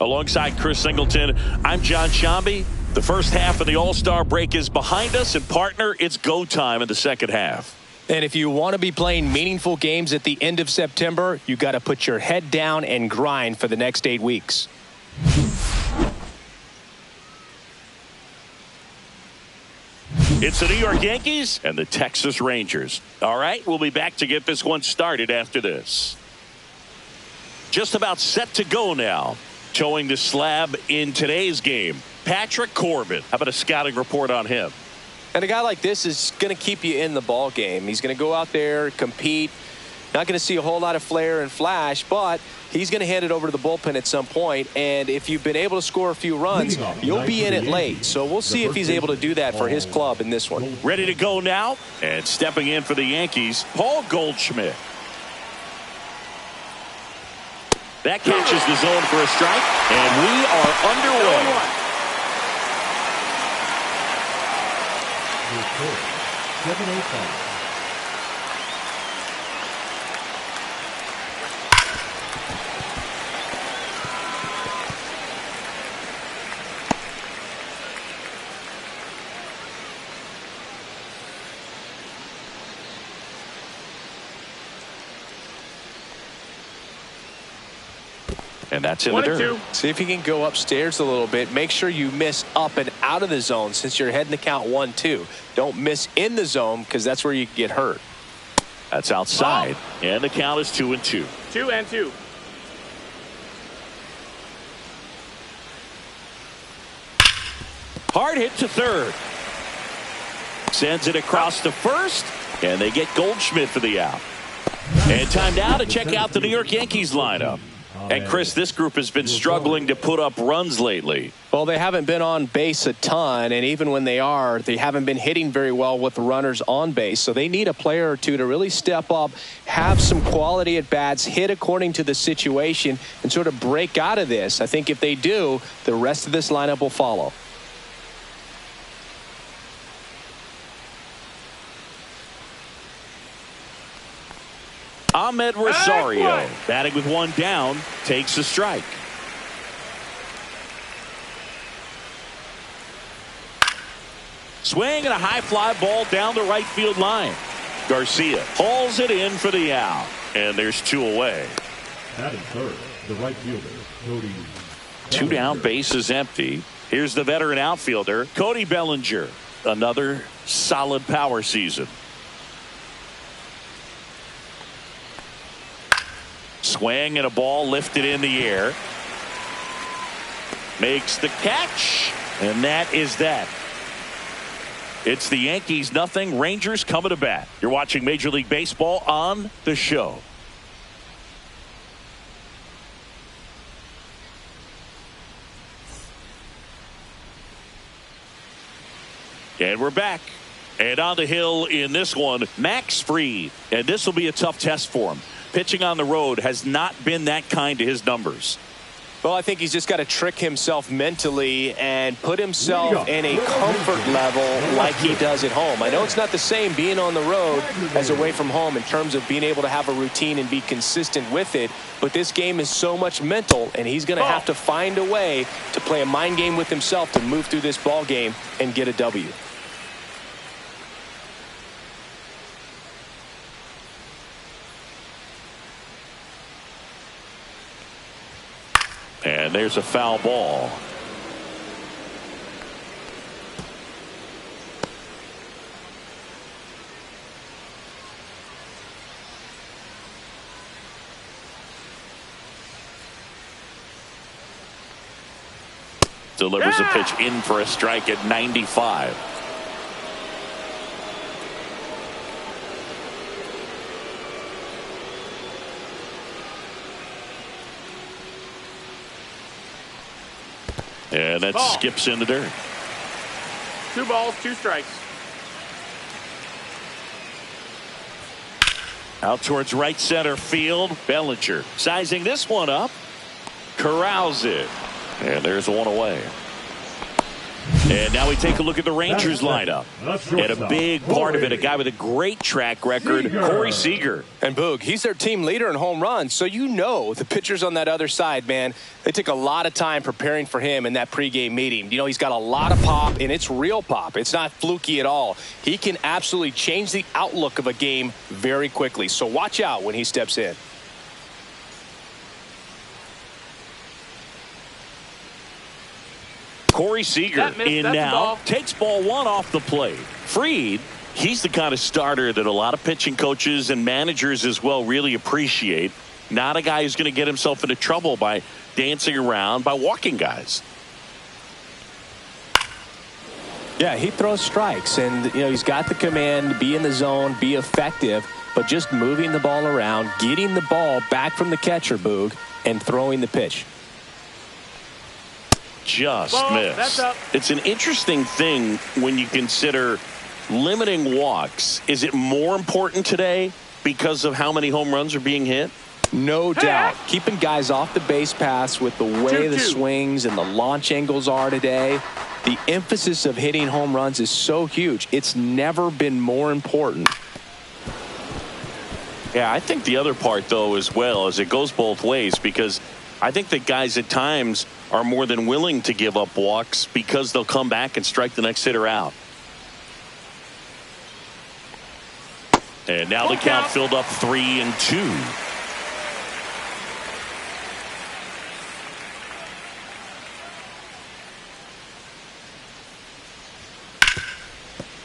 Alongside Chris Singleton, I'm John Shambi. The first half of the All-Star break is behind us, and partner, it's go time in the second half. And if you want to be playing meaningful games at the end of September, you got to put your head down and grind for the next 8 weeks. It's the New York Yankees and the Texas Rangers. All right, we'll be back to get this one started after this. Just about set to go now. Towing the slab in today's game, Patrick Corbin. How about a scouting report on him? And a guy like this is going to keep you in the ball game. He's going to go out there, compete. Not going to see a whole lot of flair and flash, but he's going to hand it over to the bullpen at some point. And if you've been able to score a few runs, you'll be in it late. So we'll see if he's able to do that for his club in this one. Ready to go now, and stepping in for the Yankees, Paul Goldschmidt. That catches the zone for a strike, and we are underway. 7-8. And that's in the dirt. See if you can go upstairs a little bit. Make sure you miss up and out of the zone since you're heading the count 1-2. Don't miss in the zone because that's where you get hurt. That's outside. And the count is 2-2. 2-2. Hard hit to third. Sends it across to first. And they get Goldschmidt for the out. And time now to check out the New York Yankees lineup. And Chris, this group has been struggling to put up runs lately. Well, they haven't been on base a ton, and even when they are, they haven't been hitting very well with the runners on base. So they need a player or two to really step up, have some quality at bats, hit according to the situation, and sort of break out of this. I think if they do, the rest of this lineup will follow. Ahmed Rosario, batting with one down, takes a strike. Swing and a high fly ball down the right field line. Garcia hauls it in for the out. And there's 2 away. Batting third, the right fielder, Cody. 2 down, base is empty. Here's the veteran outfielder, Cody Bellinger. Another solid power season. Swing and a ball lifted in the air. Makes the catch. And that is that. It's the Yankees nothing, Rangers coming to bat. You're watching Major League Baseball on The Show. And we're back. And on the hill in this one, Max Fried. And this will be a tough test for him. Pitching on the road has not been that kind to his numbers. Well, I think he's just got to trick himself mentally and put himself in a comfort level like he does at home. I know it's not the same being on the road as away from home in terms of being able to have a routine and be consistent with it. But this game is so much mental, and he's going to have to find a way to play a mind game with himself to move through this ball game and get a W. And there's a foul ball. Delivers a pitch in for a strike at 95. And that skips in the dirt. 2 balls, 2 strikes. Out towards right center field. Bellinger sizing this one up. Corrals it. And there's 1 away. And now we take a look at the Rangers lineup. And a big part of it, a guy with a great track record, Corey Seager. And Boog, he's their team leader in home runs. So you know the pitchers on that other side, man, they took a lot of time preparing for him in that pregame meeting. You know, he's got a lot of pop, and it's real pop. It's not fluky at all. He can absolutely change the outlook of a game very quickly. So watch out when he steps in. Corey Seager in now, takes ball one off the plate. Fried, he's the kind of starter that a lot of pitching coaches and managers as well really appreciate. Not a guy who's going to get himself into trouble by dancing around, by walking guys. Yeah, he throws strikes, and you know he's got the command to be in the zone, be effective, but just moving the ball around, getting the ball back from the catcher, Boog, and throwing the pitch. Just missed. It's an interesting thing when you consider limiting walks. Is it more important today because of how many home runs are being hit? No doubt. Keeping guys off the base paths with the way the swings and the launch angles are today. The emphasis of hitting home runs is so huge. It's never been more important. Yeah, I think the other part, though, as well, is it goes both ways, because I think that guys at times are more than willing to give up walks because they'll come back and strike the next hitter out. And now the count filled up 3-2.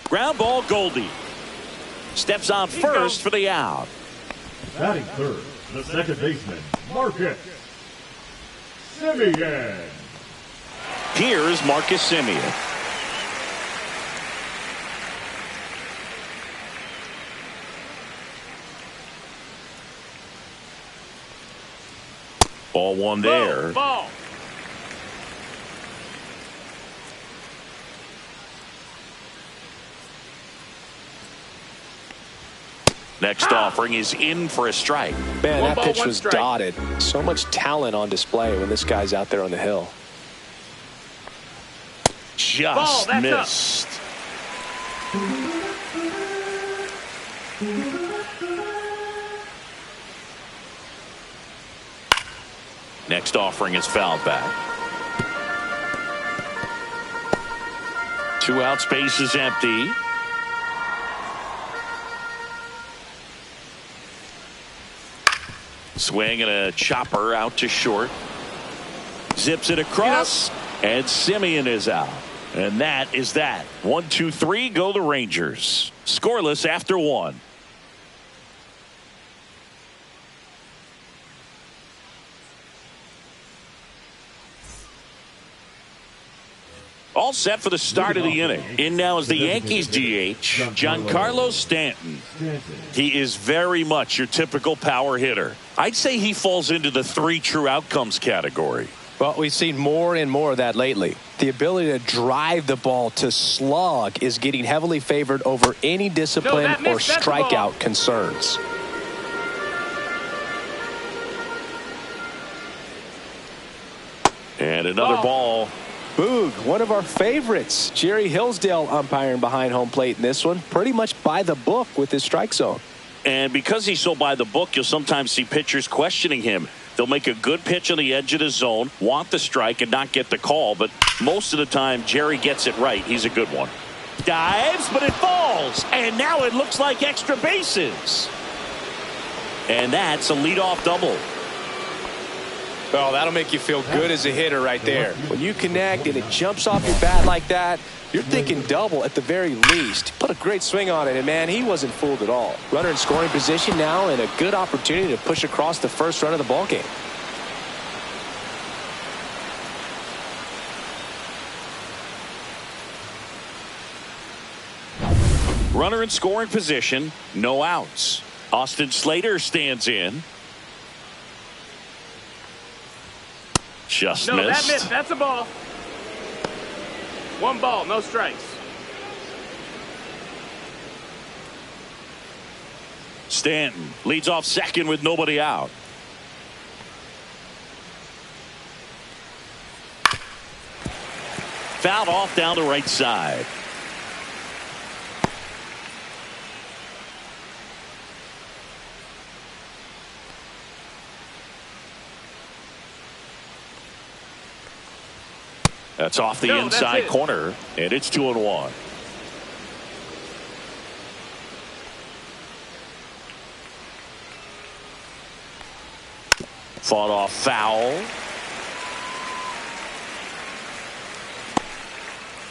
Ground ball, Goldie. Steps on first for the out. Batting third, the second baseman, Marcus Semien. Here's Marcus Semien. Ball one there. Ball. Next offering is in for a strike. Man, that pitch was dotted. So much talent on display when this guy's out there on the hill. Just missed. Next offering is fouled back. 2 out, space is empty. Swing and a chopper out to short. Zips it across, and Semien is out. And that is that. 1, 2, 3, go the Rangers. Scoreless after 1. All set for the start of the inning. In now is the Yankees DH, Giancarlo Stanton. He is very much your typical power hitter. I'd say he falls into the 3 true outcomes category. Well, we've seen more and more of that lately. The ability to drive the ball, to slug, is getting heavily favored over any discipline or strikeout concerns. And another ball. Boog, one of our favorites. Jerry Hillsdale umpiring behind home plate in this one. Pretty much by the book with his strike zone. And because he's so by the book, you'll sometimes see pitchers questioning him. They'll make a good pitch on the edge of the zone, want the strike, and not get the call. But most of the time, Jerry gets it right. He's a good one. Dives, but it falls. And now it looks like extra bases. And that's a leadoff double. Oh, that'll make you feel good as a hitter right there. When you connect and it jumps off your bat like that, you're thinking double at the very least. Put a great swing on it, and man, he wasn't fooled at all. Runner in scoring position now, and a good opportunity to push across the first run of the ballgame. Runner in scoring position, no outs. Austin Slater stands in. Just no, missed. That missed. That's a ball. 1 ball, no strikes. Stanton leads off second with nobody out. Fouled off down the right side. That's off the inside corner, and it's 2-1. Fought off foul.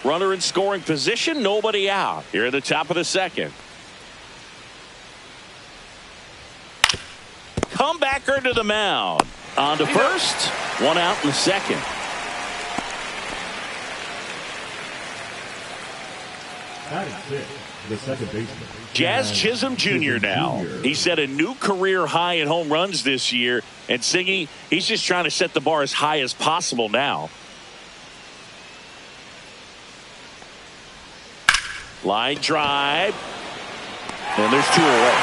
Runner in scoring position, nobody out. Here at the top of the second. Comebacker to the mound. On to first, one out in the second. The second baseman, Jazz Chisholm Jr. now. He set a new career high in home runs this year. And Singy, he's just trying to set the bar as high as possible now. Line drive. And there's 2 away.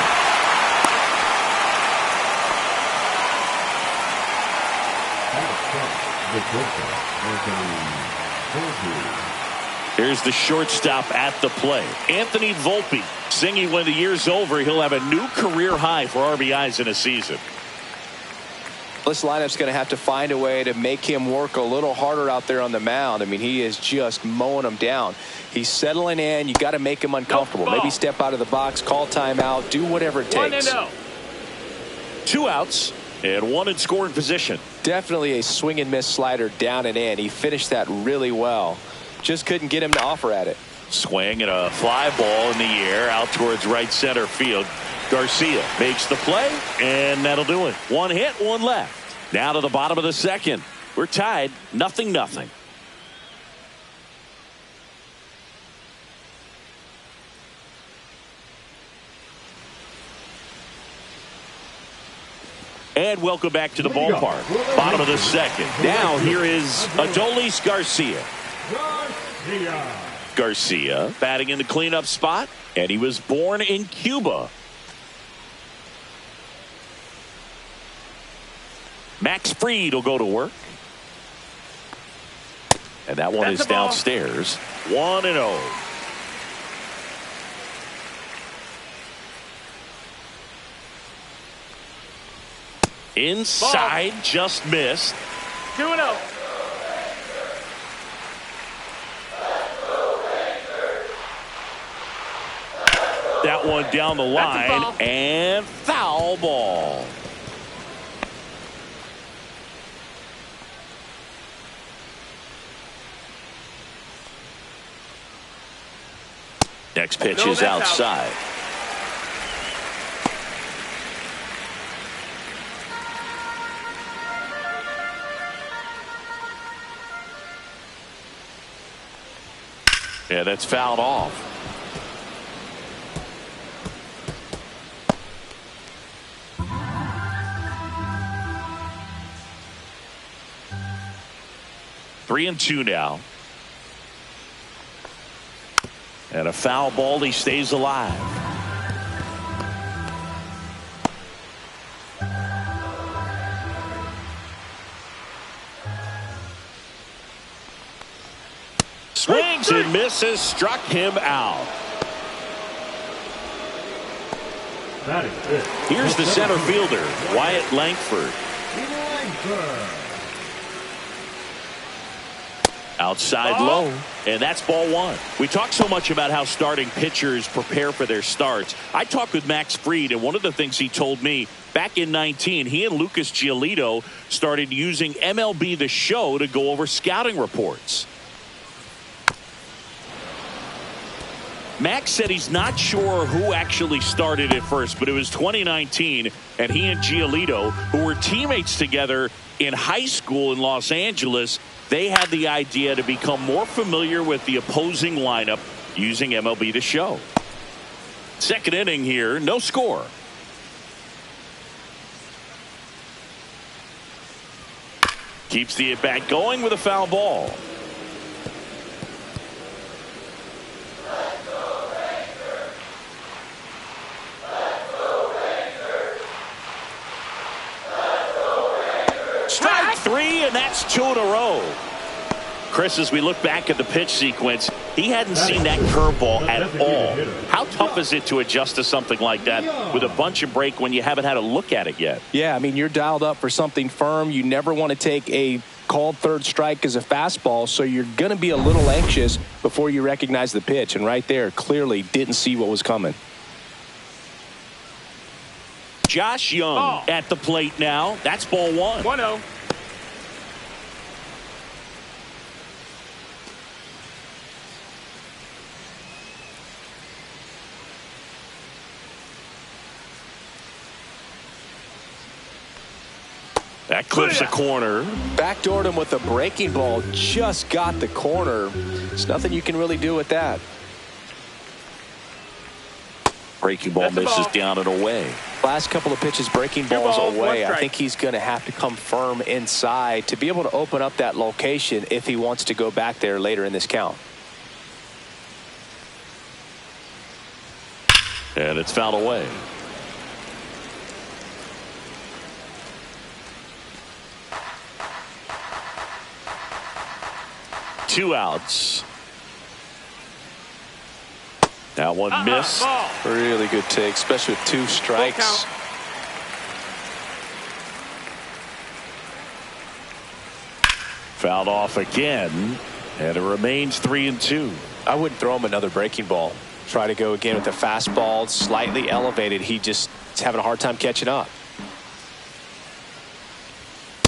Here's the shortstop at the plate, Anthony Volpe. Singy, when the year's over, he'll have a new career high for RBIs in a season. This lineup's going to have to find a way to make him work a little harder out there on the mound. I mean, he is just mowing them down. He's settling in. You got to make him uncomfortable. Maybe step out of the box, call timeout, do whatever it takes. 2 outs and 1 in scoring position. Definitely a swing and miss slider down and in. He finished that really well. Just couldn't get him to offer at it. Swing and a fly ball in the air out towards right center field. Garcia makes the play, and that'll do it. 1 hit, 1 left. Now to the bottom of the second. We're tied, 0-0. And welcome back to the ballpark. Bottom of the second. Now here is Adolis Garcia. Garcia batting in the cleanup spot, and he was born in Cuba. Max Fried will go to work. And that one is downstairs. 1-0. Inside, just missed. 2-0. That one down the line, and foul ball. Next pitch is outside. Yeah, that's fouled off. Three and 2 now. And a foul ball, he stays alive. Swings and misses, struck him out. Here's the center fielder, Wyatt Langford. Outside low, and that's ball 1. We talk so much about how starting pitchers prepare for their starts. I talked with Max Fried, and one of the things he told me back in 19, he and Lucas Giolito started using MLB The Show to go over scouting reports. Max said he's not sure who actually started at first, but it was 2019, and he and Giolito, who were teammates together in high school in Los Angeles, they had the idea to become more familiar with the opposing lineup using MLB The Show. Second inning here, no score. Keeps the at-bat going with a foul ball. Strike 3, and that's 2 in a row. Chris, as we look back at the pitch sequence, he hadn't seen that curveball at all. How tough is it to adjust to something like that with a bunch and break when you haven't had a look at it yet? Yeah, I mean, you're dialed up for something firm. You never want to take a called third strike as a fastball, so you're going to be a little anxious before you recognize the pitch. And right there, clearly didn't see what was coming. Josh Young at the plate now. That's ball one. 1-0. That clips a corner. Backdoored him with a breaking ball. Just got the corner. There's nothing you can really do with that. Breaking ball misses down and away. Last couple of pitches, breaking balls away. I think he's going to have to come firm inside to be able to open up that location if he wants to go back there later in this count. And it's fouled away. Two outs. That one missed. Really good take, especially with two strikes. Fouled off again, and it remains 3-2. I wouldn't throw him another breaking ball. Try to go again with the fastball, slightly elevated. He just is having a hard time catching up.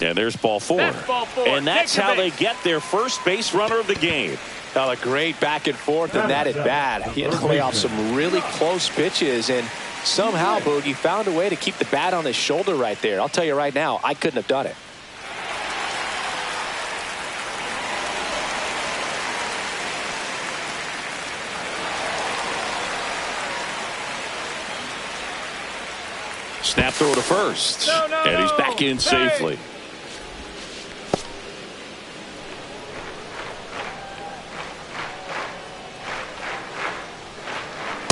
And there's ball four. And that's how they get their first base runner of the game. A great back and forth, and that at bat. He had to lay off some really close pitches, and somehow Boogie found a way to keep the bat on his shoulder right there. I'll tell you right now, I couldn't have done it. Snap throw to first. And he's back in safely.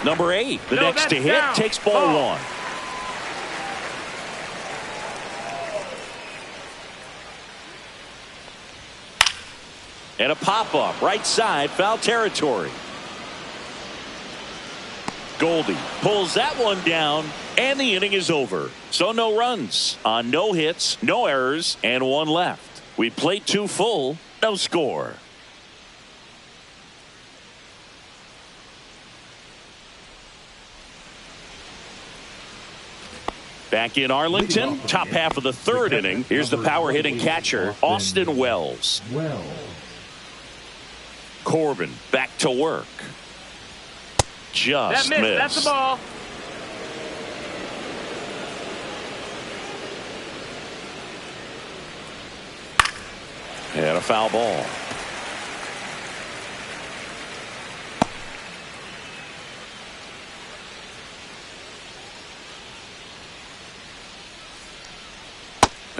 Number 8, the next to hit, takes ball one. And a pop-up, right side, foul territory. Goldie pulls that one down, and the inning is over. So no runs on no hits, no errors, and one left. We played 2 full, no score. Back in Arlington, top half of the third inning. Here's the power hitting catcher, Austin Wells. Corbin back to work. Just missed. That's the ball. And a foul ball.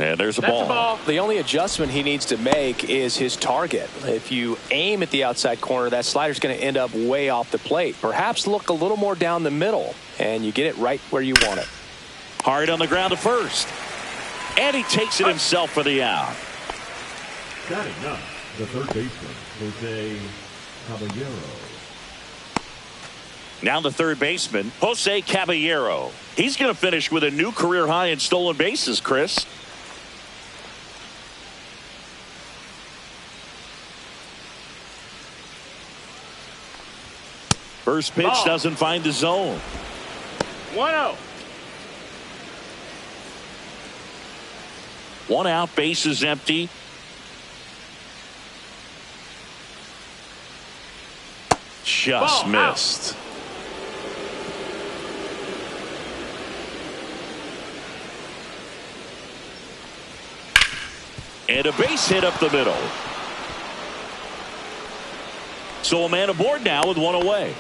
And there's a ball. The only adjustment he needs to make is his target. If you aim at the outside corner, that slider's going to end up way off the plate. Perhaps look a little more down the middle, and you get it right where you want it. Hard on the ground to first. And he takes it himself for the out. Batting up, the third baseman, Jose Caballero. Now the third baseman, Jose Caballero. He's going to finish with a new career high in stolen bases, Chris. First pitch doesn't find the zone. 1-0. 1 out, base is empty. Just missed. And a base hit up the middle. So a man aboard now with 1 away.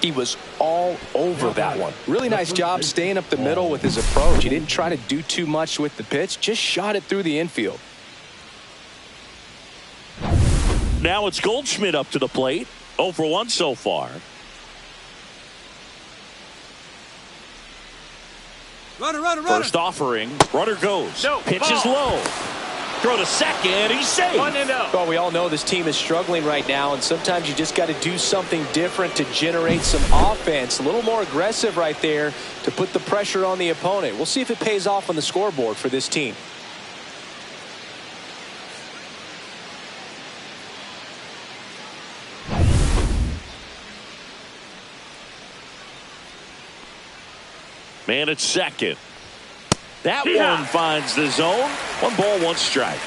He was all over that one. Really nice job staying up the middle with his approach. He didn't try to do too much with the pitch, just shot it through the infield. Now it's Goldschmidt up to the plate. 0 for 1 so far. Runner. First offering. Runner goes. Pitch is low. throw to second. He's safe. 1-0. Well, we all know this team is struggling right now, and sometimes you just got to do something different to generate some offense. A little more aggressive right there to put the pressure on the opponent. We'll see if it pays off on the scoreboard for this team. Man at second. That one finds the zone. 1 ball, 1 strike.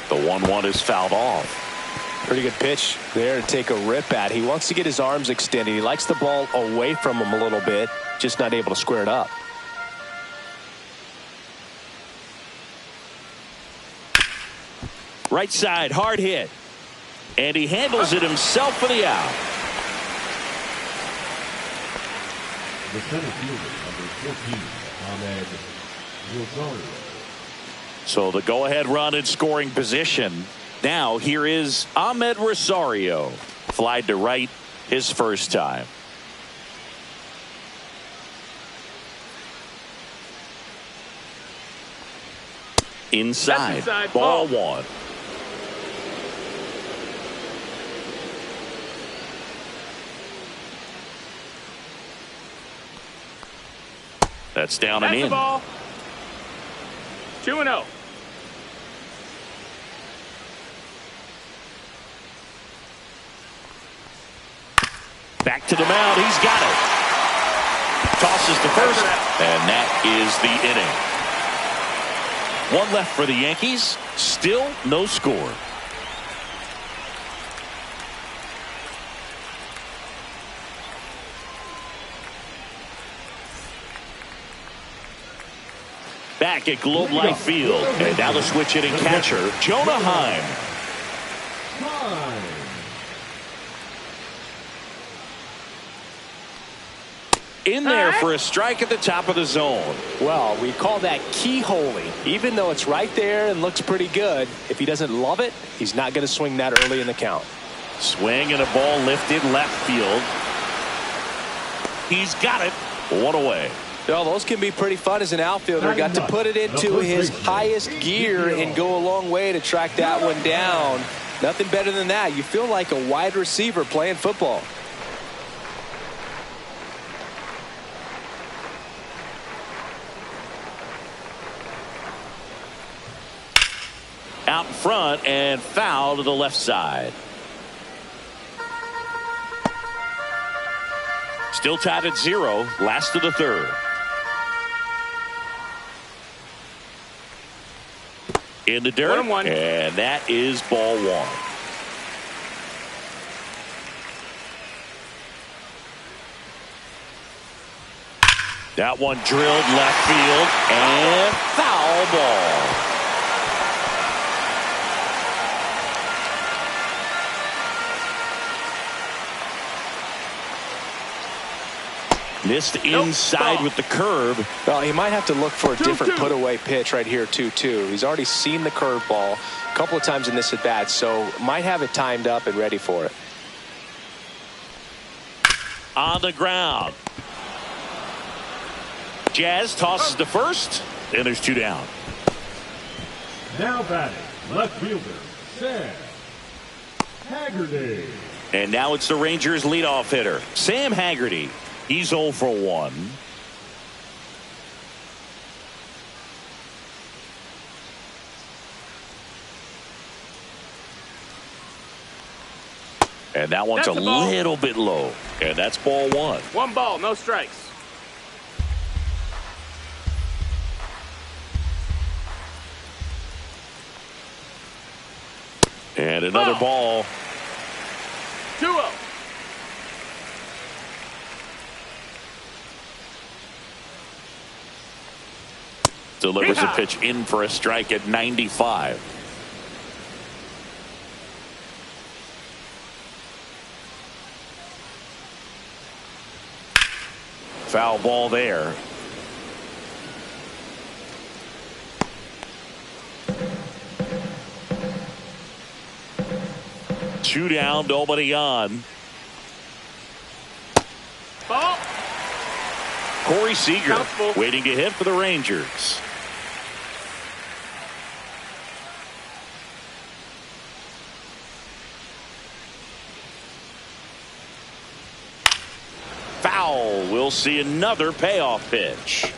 The 1-1 is fouled off. Pretty good pitch there to take a rip at. He wants to get his arms extended. He likes the ball away from him a little bit, just not able to square it up. Right side, hard hit. And he handles it himself for the out. The center fielder, number 14, Ahmed Rosario. So the go-ahead run in scoring position. Now here is Ahmed Rosario. Flied to right his first time. Inside, ball 1. That's down and in. Ball. 2-0. Back to the mound. He's got it. Tosses to first. And that is the inning. 1 left for the Yankees. Still no score. Back at Globe Life Field. And now the switch hitting catcher, Jonah Heim. In there for a strike at the top of the zone. Well, we call that keyholing. Even though it's right there and looks pretty good, if he doesn't love it, he's not going to swing that early in the count. Swing and a ball lifted left field. He's got it. 1 away. Well, those can be pretty fun as an outfielder. Got to put it into his highest gear and go a long way to track that one down. Nothing better than that. You feel like a wide receiver playing football. Out in front and foul to the left side. Still tied at 0. Last of the 3rd. In the dirt. 1-1. And that is ball 1. That one drilled left field and foul ball. Missed inside with the curve. Well, he might have to look for a different put-away pitch right here, 2-2. He's already seen the curveball a couple of times in this at-bat, so might have it timed up and ready for it. On the ground. Jazz tosses to first, and there's 2 down. Now batting, left fielder, Sam Haggerty. And now it's the Rangers leadoff hitter, Sam Haggerty. He's 0 for 1. And that one's a little bit low. And that's ball 1. 1 ball, no strikes. And another ball. 2-0. Delivers a pitch in for a strike at 95. Foul ball there. Two down, nobody on. Corey Seager Countable. waiting to hit for the Rangers. Foul. We'll see another payoff pitch.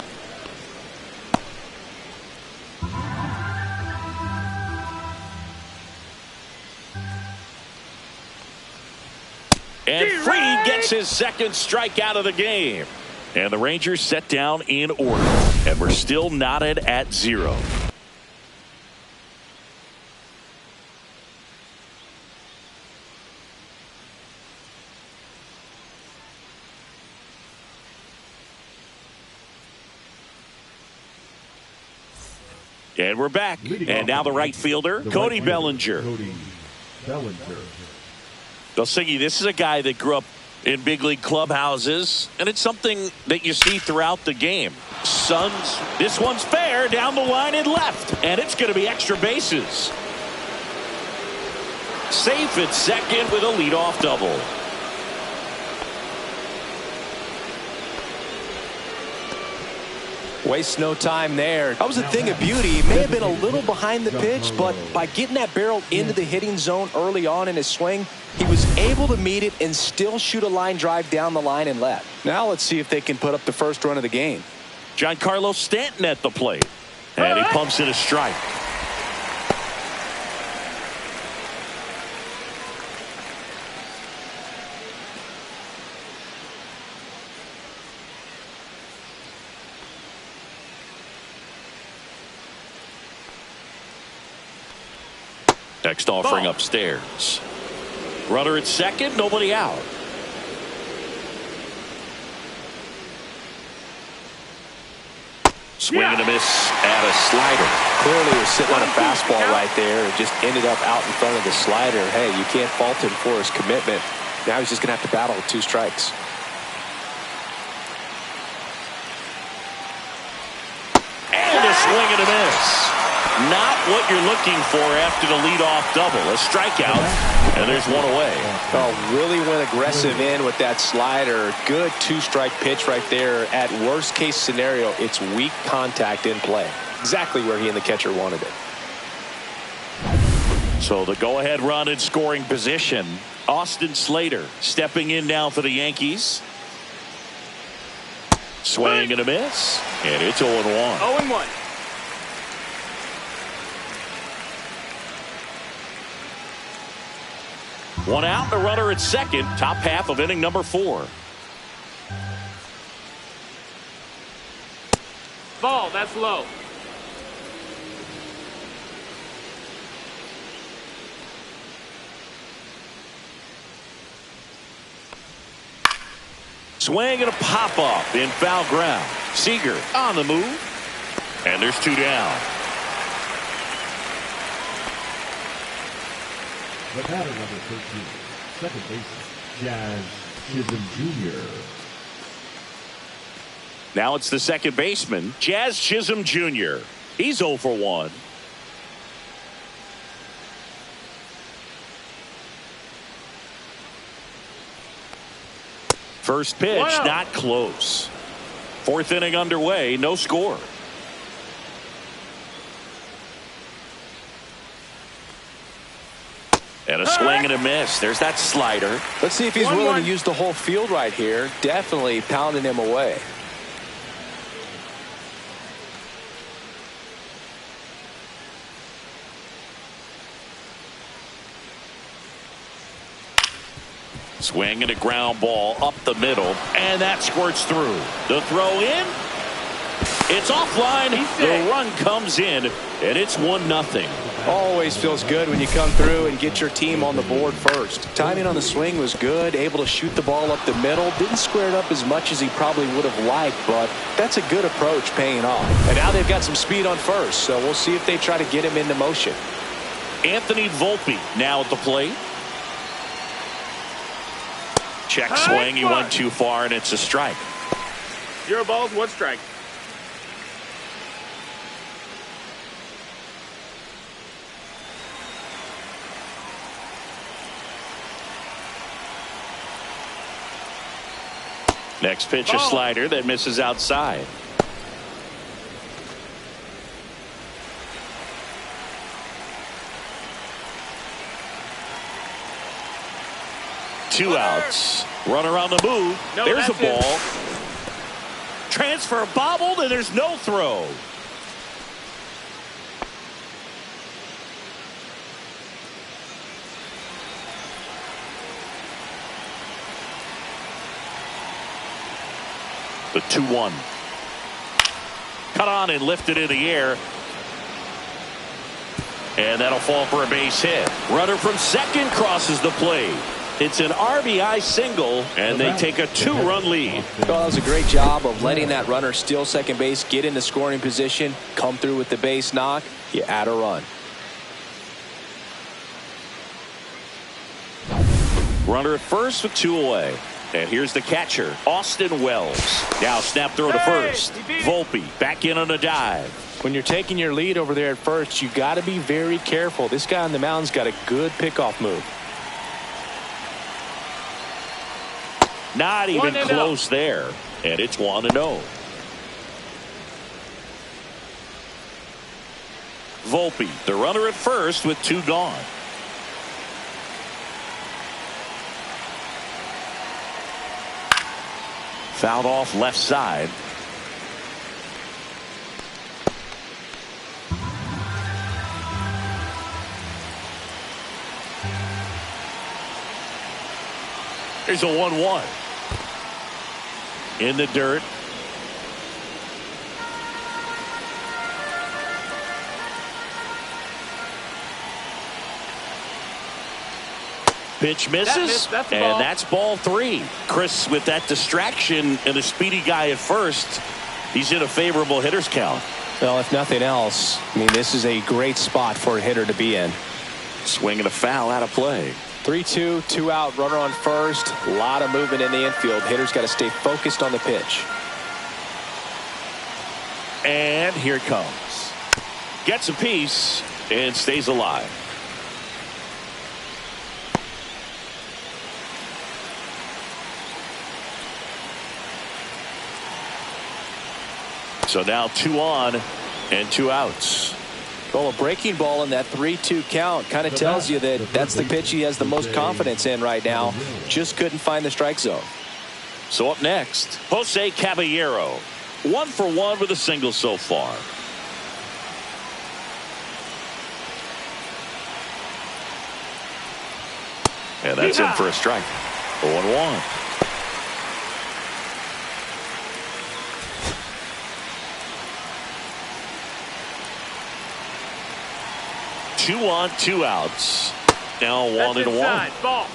And Fried gets his second strikeout of the game. And the Rangers set down in order. And we're still knotted at 0. And we're back. And now the right fielder, Cody Bellinger. Cody Bellinger. Siggy, this is a guy that grew up in big league clubhouses, and it's something that you see throughout the game. Suns, this one's fair, down the line and left, and it's going to be extra bases. Safe at second with a leadoff double. Waste no time there. That was a thing of beauty. He may have been a little behind the pitch, but by getting that barrel into the hitting zone early on in his swing, he was able to meet it and still shoot a line drive down the line and left. Now let's see if they can put up the first run of the game. Giancarlo Stanton at the plate. And he pumps in a strike. Next offering upstairs. Runner at second, nobody out. Swing and a miss at a slider. Clearly he was sitting on a fastball right there and just ended up out in front of the slider. Hey, you can't fault him for his commitment. Now he's just going to have to battle with 2 strikes. And a swing and a miss. Not what you're looking for after the leadoff double. A strikeout, and there's one away. Oh, really went aggressive in with that slider. Good 2-strike pitch right there. At worst case scenario, it's weak contact in play. Exactly where he and the catcher wanted it. So the go-ahead run in scoring position. Austin Slater stepping in now for the Yankees. Swing and a miss, and it's 0-1. 0-1. One out, the runner at second, top half of inning number 4. Ball, that's low. Swing and a pop-up in foul ground. Seager on the move, and there's 2 down. The batter number 13, second baseman, Jazz Chisholm Jr. Now it's the second baseman, Jazz Chisholm Jr. He's 0 for 1. First pitch, not close. 4th inning underway, no score. And a swing and a miss. There's that slider. Let's see if he's willing to use the whole field right here. Definitely pounding him away. Swing and a ground ball up the middle, and that squirts through. The throw in. It's offline. The run comes in, and it's 1-0. Always feels good when you come through and get your team on the board first. Timing on the swing was good, able to shoot the ball up the middle. Didn't square it up as much as he probably would have liked, but that's a good approach paying off. And now they've got some speed on first, so we'll see if they try to get him into motion. Anthony Volpe now at the plate. Check swing. He went too far, and it's a strike. 0 balls, 1 strike. Next pitch, a slider that misses outside. Two outs. Runner on the move. There's a ball. Transfer bobbled, and there's no throw. The 2-1. Cut on and lifted in the air. And that'll fall for a base hit. Runner from second crosses the plate. It's an RBI single, and they take a 2-run lead. Well, that was a great job of letting that runner steal second base, get into scoring position, come through with the base knock. You add a run. Runner at first with 2 away. And here's the catcher, Austin Wells. Now snap throw to first. Volpe back in on a dive. When you're taking your lead over there at first, you got to be very careful. This guy on the mound's got a good pickoff move. Not even close there. And it's 1-0. Volpe, the runner at first with 2 gone. Fouled off left side. There's a 1-1. In the dirt. Pitch misses, and that's ball 3. Chris, with that distraction and a speedy guy at first, he's in a favorable hitter's count. Well, if nothing else, I mean, this is a great spot for a hitter to be in. Swing and a foul out of play. 3-2, 2 out, runner on first. A lot of movement in the infield. Hitter's got to stay focused on the pitch. And here it comes. Gets a piece and stays alive. So now 2 on and 2 outs. Well, a breaking ball in that 3-2 count kind of tells you that that's the pitch he has the most confidence in right now. Just couldn't find the strike zone. So up next, Jose Caballero. 1 for 1 with a single so far. And that's in for a strike. 0-1. Two on, 2 outs. Now 1-1. Ball.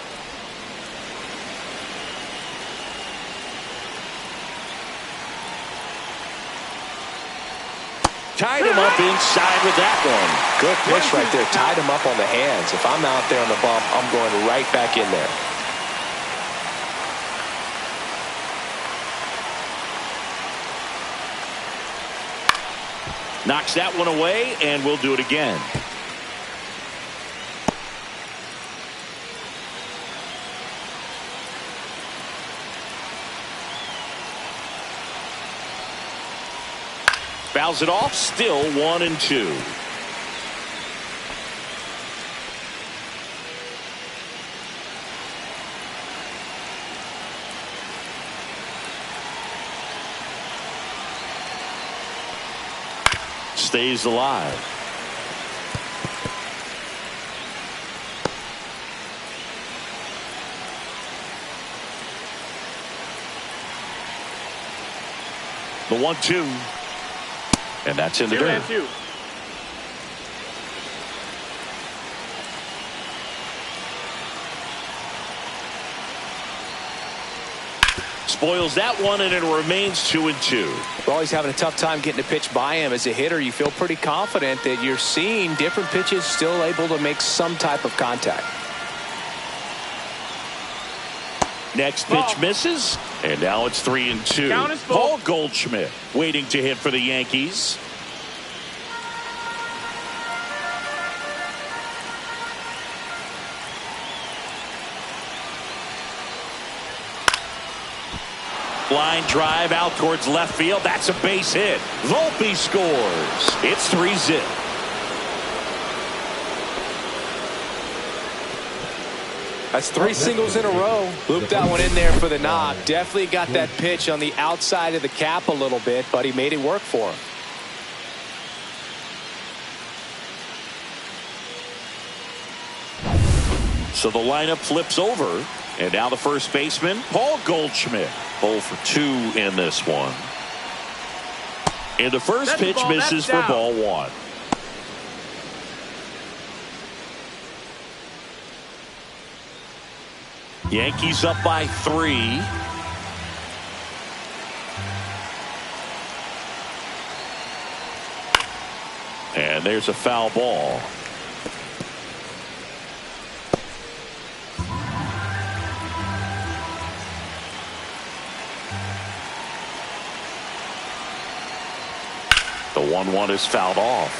Tied him up inside with that one. Good pitch right there. Tied him up on the hands. If I'm out there on the bump, I'm going right back in there. Knocks that one away, and we'll do it again. Fouls it off, still 1-2. Stays alive. The 1-2. And that's in the dirt. 2-2. Spoils that one, and it remains 2-2. We're always having a tough time getting a pitch by him. As a hitter, you feel pretty confident that you're seeing different pitches still able to make some type of contact. Next pitch misses, and now it's 3-2. Count is full. Paul Goldschmidt waiting to hit for the Yankees. Line drive out towards left field. That's a base hit. Volpe scores. It's 3-zip. That's 3 singles in a row. Looped that one in there for the knock. Definitely got that pitch on the outside of the cap a little bit, but he made it work for him. So the lineup flips over. And now the first baseman, Paul Goldschmidt. 0 for 2 in this one. And the first pitch misses for ball 1. Yankees up by 3. And there's a foul ball. The 1-1 is fouled off.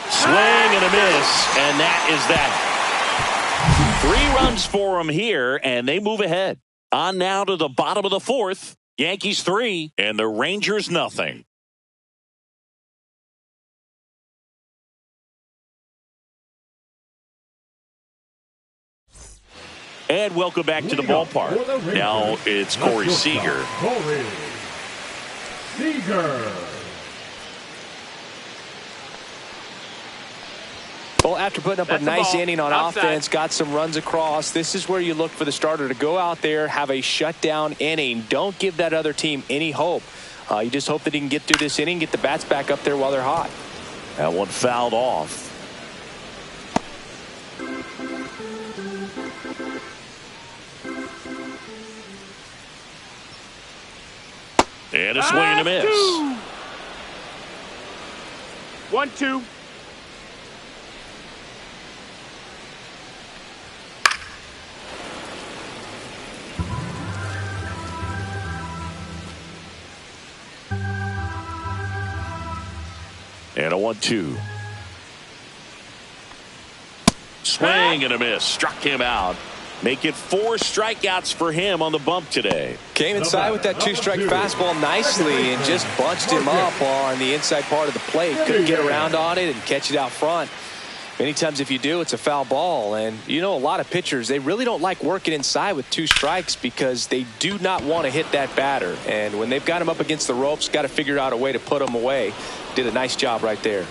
Swing and a miss, and that is that. 3 runs for them here, and they move ahead. On now to the bottom of the 4th. Yankees 3 and the Rangers nothing. And welcome back to the ballpark. Now it's Corey Seager. Corey Seager. Well, after putting up a nice inning on offense, got some runs across, this is where you look for the starter to go out there, have a shutdown inning. Don't give that other team any hope. You just hope that he can get through this inning, get the bats back up there while they're hot. That one fouled off. And a swing and a miss. 1-2. And a 1-2. Swing and a miss. Struck him out. Make it 4 strikeouts for him on the bump today. Came inside with that 2-strike fastball nicely and just bunched him up on the inside part of the plate. Couldn't get around on it and catch it out front. Many times if you do, it's a foul ball. And you know, a lot of pitchers, they really don't like working inside with 2 strikes because they do not want to hit that batter. And when they've got him up against the ropes, got to figure out a way to put him away. Did a nice job right there.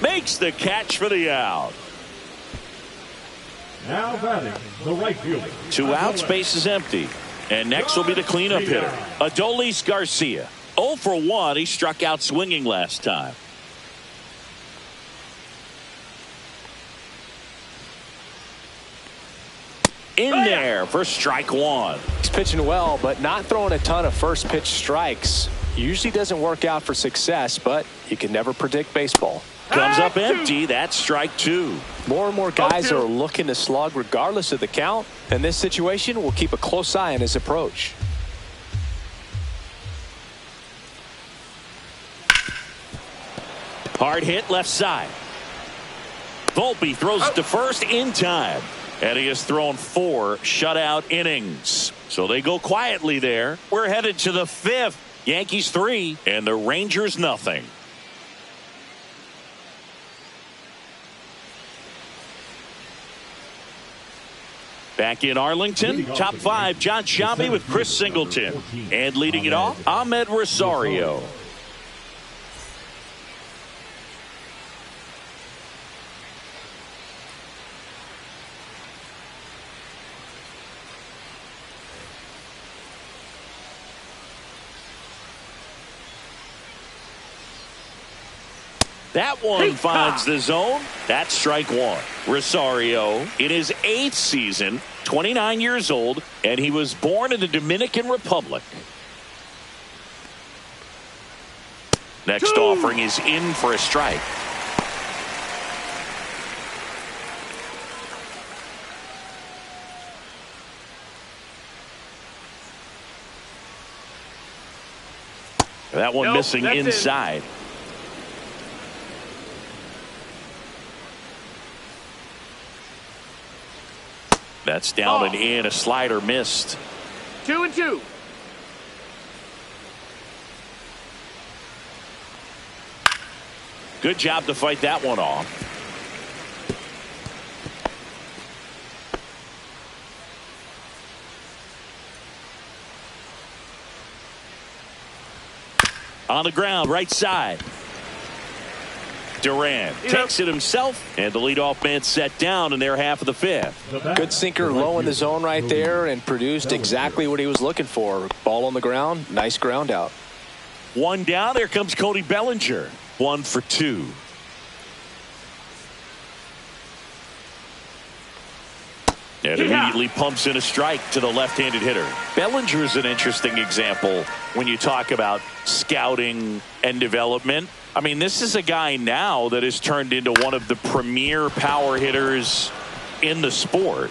Makes the catch for the out. Now batting the right fielder. 2 outs, base is empty. And next will be the cleanup hitter, Adolis Garcia. 0 for 1. He struck out swinging last time. In there for strike 1. He's pitching well, but not throwing a ton of first pitch strikes. Usually doesn't work out for success, but you can never predict baseball. Comes up empty. That's strike 2. More and more guys are looking to slug regardless of the count. In this situation, we'll keep a close eye on his approach. Hard hit left side. Volpe throws it to first in time. And he has thrown 4 shutout innings. So they go quietly there. We're headed to the 5th. Yankees 3 and the Rangers nothing. Back in Arlington, top 5, John Sciambi with Chris Singleton. And leading it off, Ahmed Rosario. That one finds the zone. That's strike 1. Rosario in his 8th season, 29 years old, and he was born in the Dominican Republic. Next offering is in for a strike. That one missing inside. That's down and in. A slider missed. 2-2. Good job to fight that one off. On the ground, right side. Duran takes it himself, and the leadoff man set down in their half of the fifth. Good sinker low in the zone right there and produced exactly what he was looking for. Ball on the ground, nice ground out. One down, there comes Cody Bellinger. 1 for 2. And immediately pumps in a strike to the left-handed hitter. Bellinger is an interesting example when you talk about scouting and development. I mean, this is a guy now that has turned into one of the premier power hitters in the sport.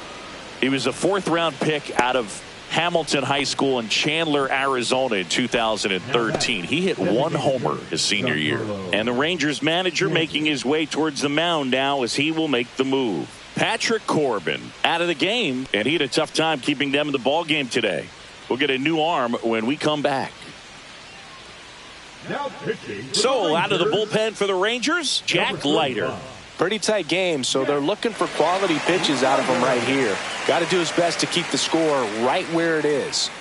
He was a 4th-round pick out of Hamilton High School in Chandler, Arizona in 2013. He hit 1 homer his senior year. And the Rangers manager making his way towards the mound now as he will make the move. Patrick Corbin out of the game, and he had a tough time keeping them in the ball game today. We'll get a new arm when we come back. So out of the bullpen for the Rangers, Jack Leiter. Pretty tight game, so they're looking for quality pitches out of him right here. Got to do his best to keep the score right where it is.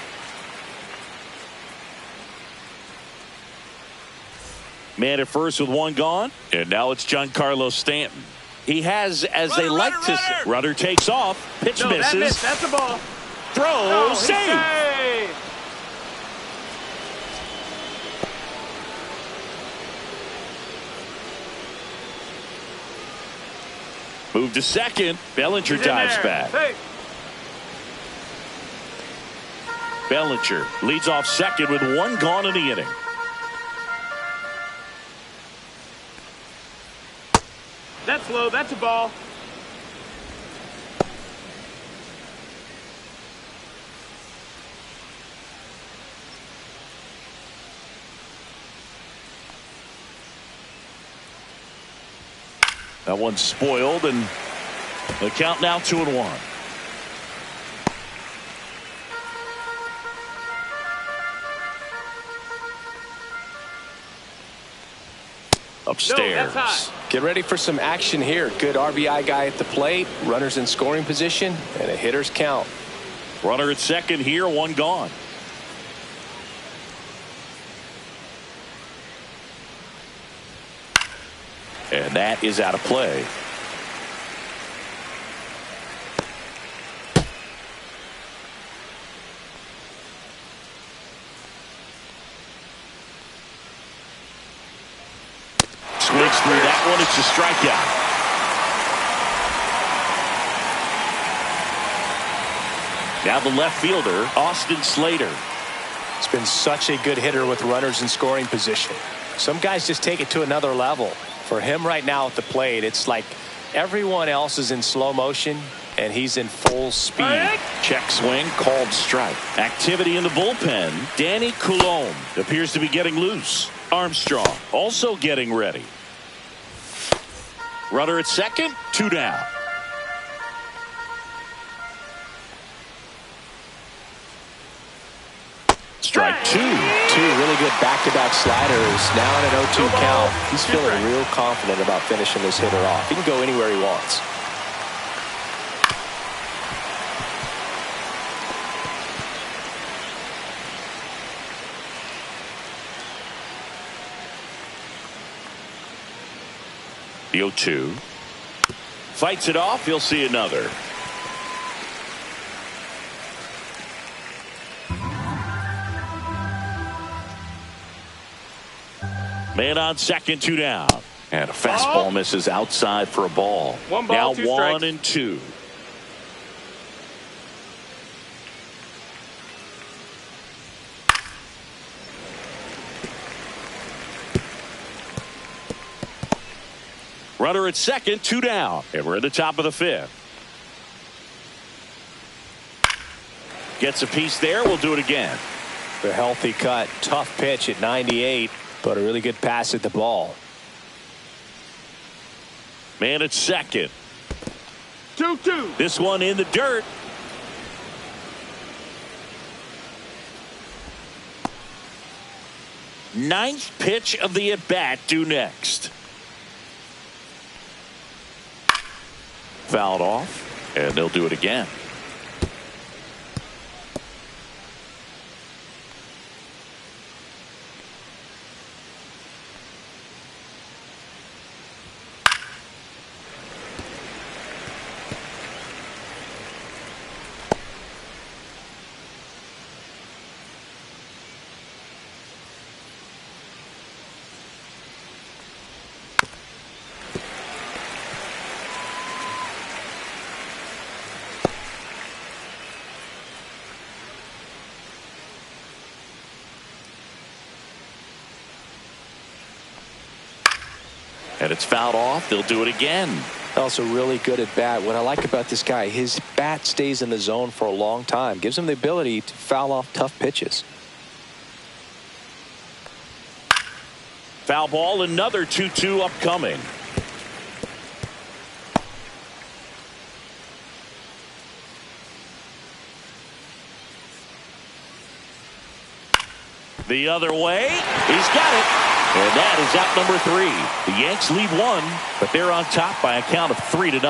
Man at first with 1 gone, and now it's Giancarlo Stanton. He has, as they like to say, runner takes off, pitch misses. That's a ball. Throw, save. Move to second. Bellinger dives back. Hey. Bellinger leads off second with 1 gone in the inning. That's low. That's a ball. That one's spoiled, and the count now 2-1. Upstairs. No, that's high. Get ready for some action here. Good RBI guy at the plate, runners in scoring position, and a hitter's count. Runner at second here, 1 gone. And that is out of play. Swings through that one. It's a strikeout. Now the left fielder, Austin Slater. He's been such a good hitter with runners in scoring position. Some guys just take it to another level. For him right now at the plate, it's like everyone else is in slow motion and he's in full speed. Check swing, called strike. Activity in the bullpen. Danny Coulombe appears to be getting loose. Armstrong also getting ready. Runner at second, 2 down. Strike 2. 2 really good back-to-back sliders. Now in an 0-2 count. He's feeling real confident about finishing this hitter off. He can go anywhere he wants. The 0-2. Fights it off. He'll see another. Man on second, 2 down. And a fastball misses outside for a ball. 1 ball, now 2 strikes. 1-2. Runner at second, 2 down. And we're at the top of the 5th. Gets a piece there. We'll do it again. The healthy cut, tough pitch at 98, but a really good pass at the ball. Man at second. 2-2. This one in the dirt. Ninth pitch of the at-bat due next. Fouled off, and they'll do it again. And it's fouled off. They'll do it again. Also really good at bat. What I like about this guy, his bat stays in the zone for a long time. Gives him the ability to foul off tough pitches. Foul ball, another 2-2 upcoming. The other way. He's got it. And that is out number 3. The Yanks lead 1, but they're on top by a count of 3-0.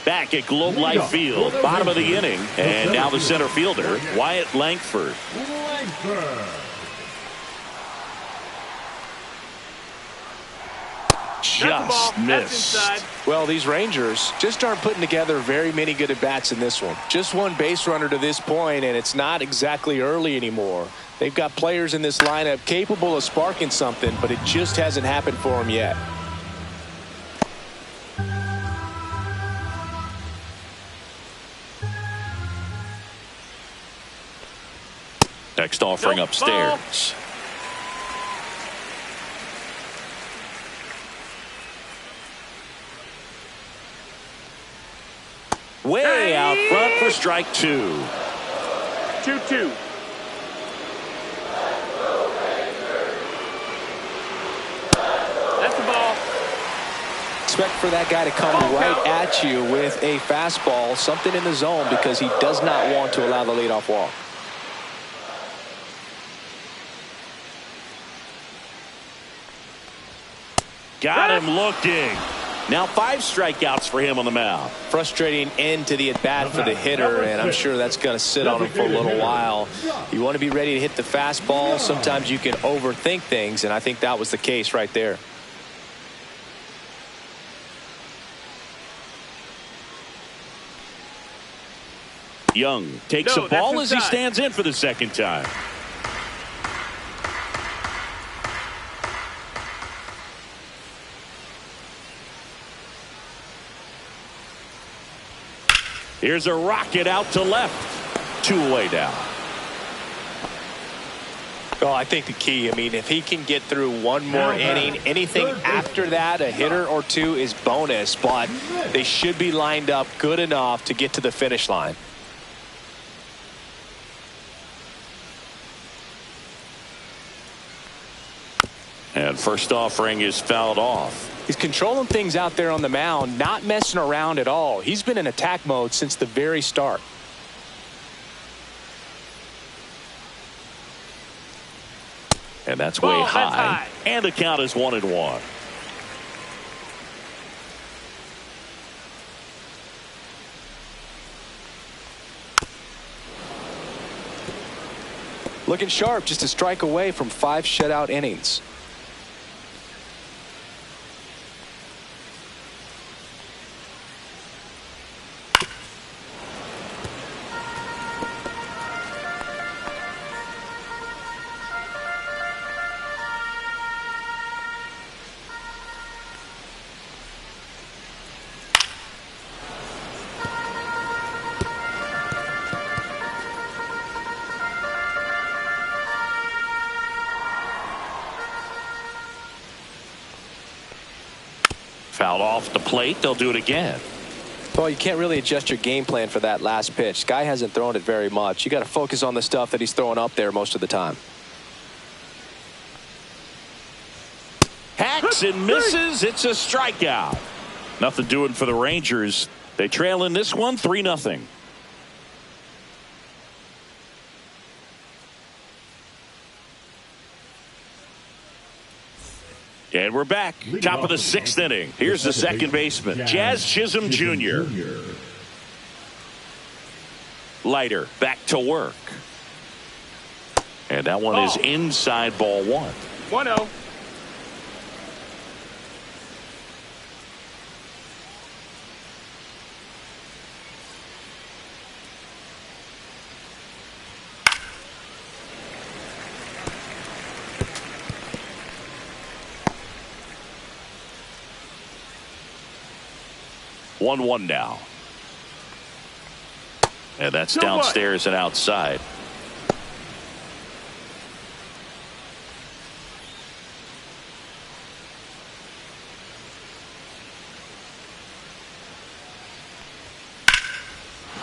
Back at Globe Life Field, bottom of the inning, and now the center fielder, Wyatt Langford. Just missed. Well, these Rangers just aren't putting together very many good at-bats in this one. Just one base runner to this point, and it's not exactly early anymore. They've got players in this lineup capable of sparking something, but it just hasn't happened for them yet. Next offering upstairs. Way out front for strike 2. 2-2. That's the ball. Expect for that guy to come right at you with a fastball, something in the zone, because he does not want to allow the leadoff walk. Got him looking. Now 5 strikeouts for him on the mound. Frustrating end to the at-bat for the hitter, and I'm sure that's going to sit on him for a little while. You want to be ready to hit the fastball. Sometimes you can overthink things, and I think that was the case right there. Young takes a ball as he stands in for the second time. Here's a rocket out to left. 2 away now. Well, I think the key, I mean, if he can get through one more inning, anything after that, a hitter or 2 is bonus, but they should be lined up good enough to get to the finish line. And first offering is fouled off. He's controlling things out there on the mound, not messing around at all. He's been in attack mode since the very start. And that's way high. And the count is 1-1. Looking sharp, just a strike away from 5 shutout innings. Fouled off the plate. They'll do it again. Well, you can't really adjust your game plan for that last pitch. Guy hasn't thrown it very much. You got to focus on the stuff that he's throwing up there most of the time. Hacks and misses. It's a strikeout. Nothing doing for the Rangers. They trail in this one 3-0. And we're back. Top of the 6th inning. Here's the second baseman, Jazz Chisholm Jr. Leiter back to work. And that one is inside, ball 1. 1-0. One now. And that's downstairs and outside.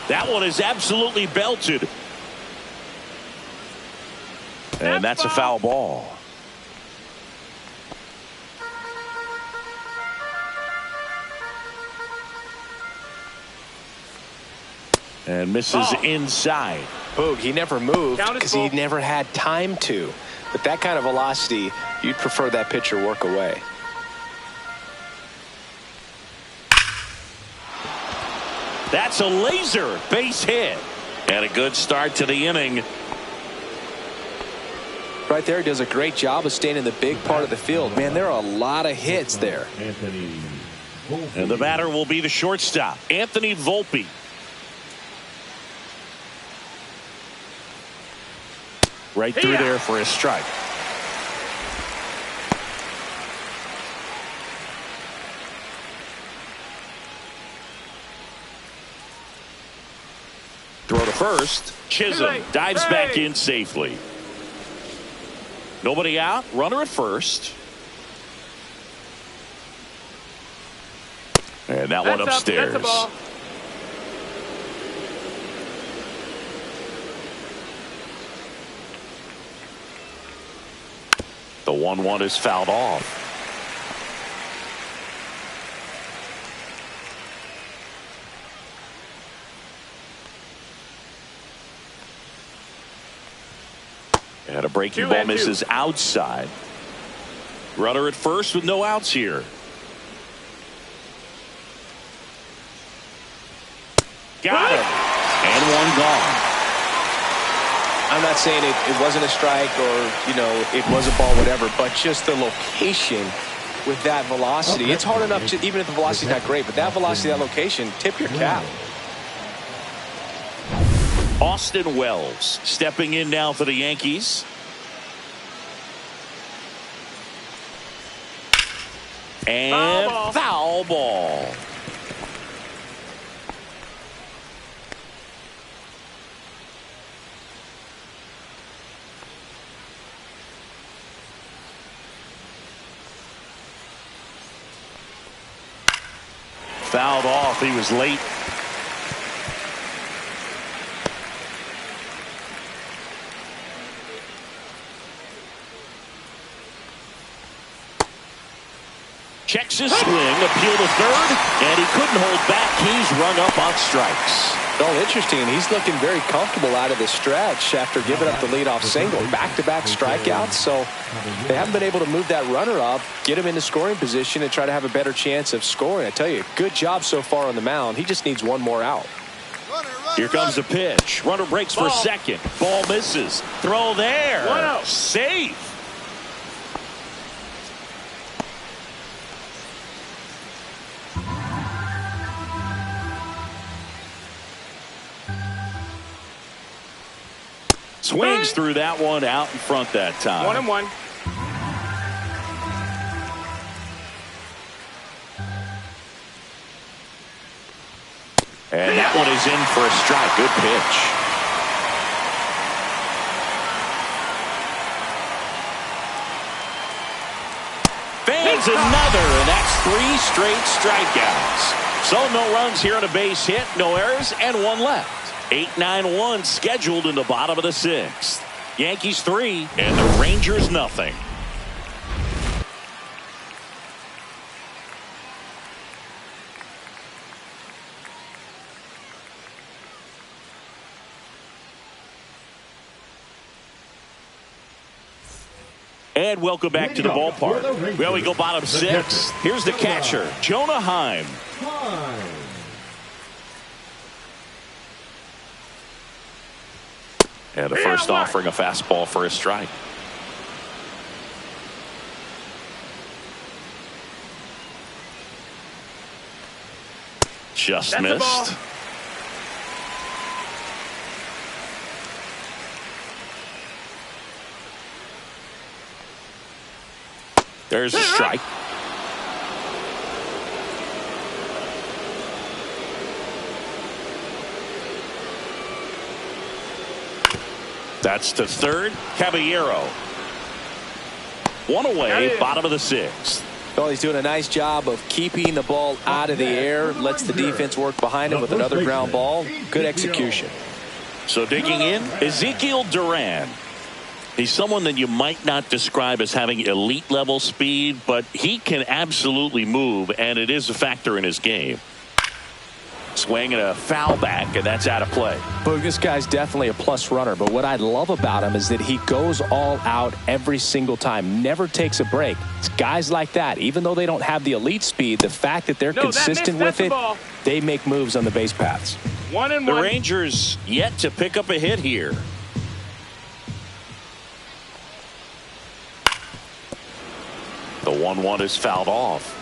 That one is absolutely belted. And that's a foul ball. And misses inside. Boog, he never moved because he never had time to. With that kind of velocity, you'd prefer that pitcher work away. That's a laser base hit. And a good start to the inning. Right there, he does a great job of staying in the big part of the field. Man, there are a lot of hits there. And the batter will be the shortstop, Anthony Volpe. Right through there for a strike. Throw to first. Chisholm dives back in safely. Nobody out. Runner at first. And that one upstairs. That's a ball. The 1-1 is fouled off. And a breaking ball misses outside. Runner at first with no outs here. Got it. And one gone. I'm not saying it wasn't a strike or, it was a ball, whatever, but just the location with that velocity. It's hard enough to, even if the velocity's not great, but that velocity, that location, tip your cap. Austin Wells stepping in now for the Yankees. And foul ball. Fouled off. He was late. Checks his swing, appeal to third, and he couldn't hold back. He's rung up on strikes. Well, interesting. He's looking very comfortable out of the stretch after giving up the leadoff single. Back-to-back strikeouts, so they haven't been able to move that runner up, get him into scoring position, and try to have a better chance of scoring. I tell you, good job so far on the mound. He just needs one more out. Here comes the pitch. Runner breaks for second. Ball misses. Throw there. Safe. Swings through that one out in front that time. 1-1. And that one is in for a strike. Good pitch. There's another, and that's 3 straight strikeouts. So no runs here on a base hit, no errors, and 1 left. 8-9-1 scheduled in the bottom of the 6th. Yankees 3 and the Rangers nothing. And welcome back to the ballpark. Well, we go bottom 6. Here's the catcher, Jonah Heim. And the first offering, a fastball for a strike. Just missed. There's a strike. That's to third. Caballero. 1 away, bottom of the 6th. Well, he's doing a nice job of keeping the ball out of the air. Lets the defense work behind him with another ground ball. Good execution. So digging in, Ezekiel Duran. He's someone that you might not describe as having elite level speed, but he can absolutely move, and it is a factor in his game. Swing and a foul back, and that's out of play. But this guy's definitely a plus runner, but what I love about him is that he goes all out every single time, never takes a break. It's guys like that, even though they don't have the elite speed, the fact that they're consistent with it, they make moves on the base paths. 1-1. The Rangers yet to pick up a hit here. The 1-1 is fouled off.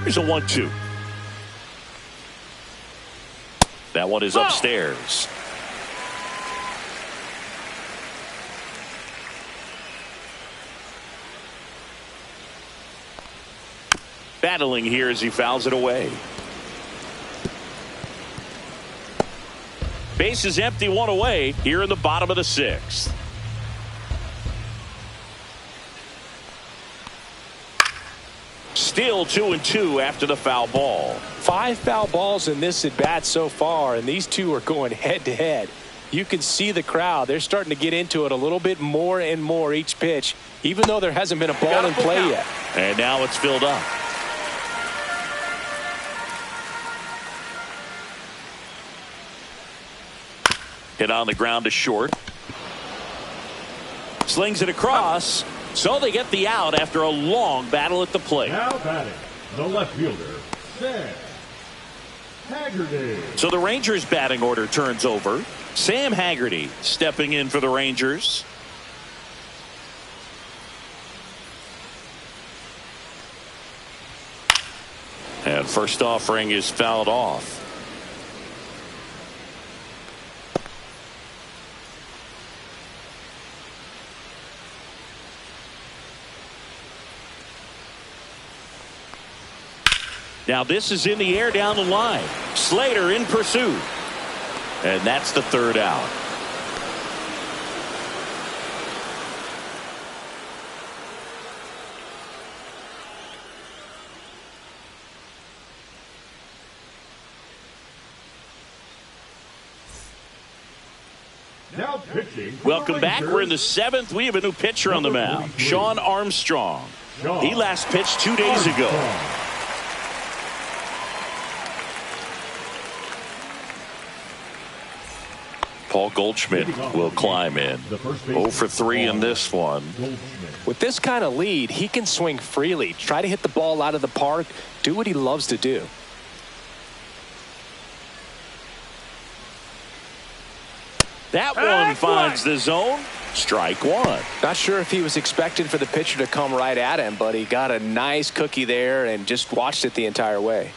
Here's a 1-2. That one is upstairs. Battling here as he fouls it away. Base is empty, 1 away here in the bottom of the 6th. Still 2-2 after the foul ball. 5 foul balls in this at bat so far, and these two are going head to head. You can see the crowd. They're starting to get into it a little bit more and more each pitch, even though there hasn't been a ball in play yet. And now it's filled up. Hit on the ground to short. Slings it across. So they get the out after a long battle at the plate. Now batting, the left fielder, Sam Haggerty. So the Rangers batting order turns over. Sam Haggerty stepping in for the Rangers. And first offering is fouled off. Now this is in the air down the line. Slater in pursuit. And that's the 3rd out. Now pitching. Welcome back. We're in the 7th. We have a new pitcher on the mound. Sean Armstrong. He last pitched 2 days ago. Paul Goldschmidt will climb in. 0 for 3 in this one. With this kind of lead, he can swing freely, try to hit the ball out of the park, do what he loves to do. That one finds the zone. Strike 1. Not sure if he was expecting for the pitcher to come right at him, but he got a nice cookie there and just watched it the entire way.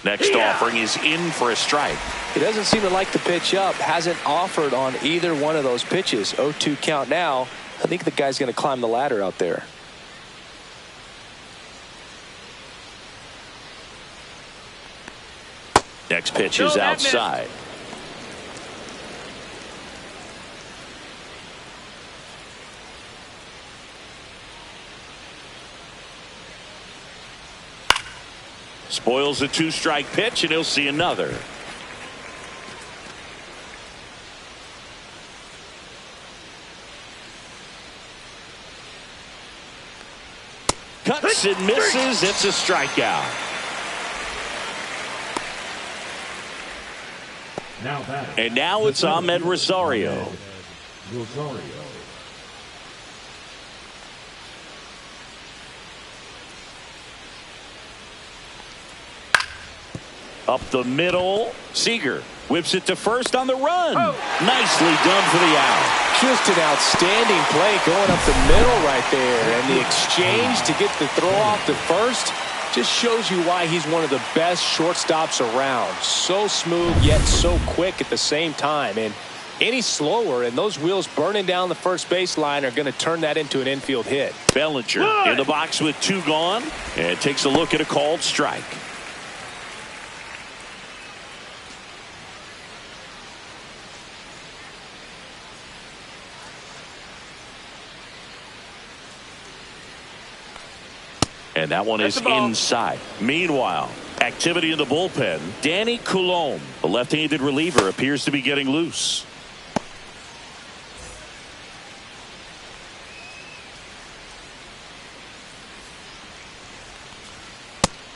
Next offering is in for a strike. He doesn't seem to like the pitch up. Hasn't offered on either one of those pitches. 0-2 count now. I think the guy's going to climb the ladder out there. Next pitch is outside. Spoils a 2-strike pitch, and he'll see another. Cuts and misses. It's a strikeout. And now it's Ahmed Rosario. Up the middle, Seager whips it to first on the run. Nicely done for the out. Just an outstanding play going up the middle right there. And the exchange to get the throw off to first just shows you why he's one of the best shortstops around. So smooth yet so quick at the same time. And any slower and those wheels burning down the first baseline are going to turn that into an infield hit. Bellinger in the box with 2 gone and takes a look at a called strike. And that one is inside. Meanwhile, activity in the bullpen. Danny Coulombe, the left-handed reliever, appears to be getting loose.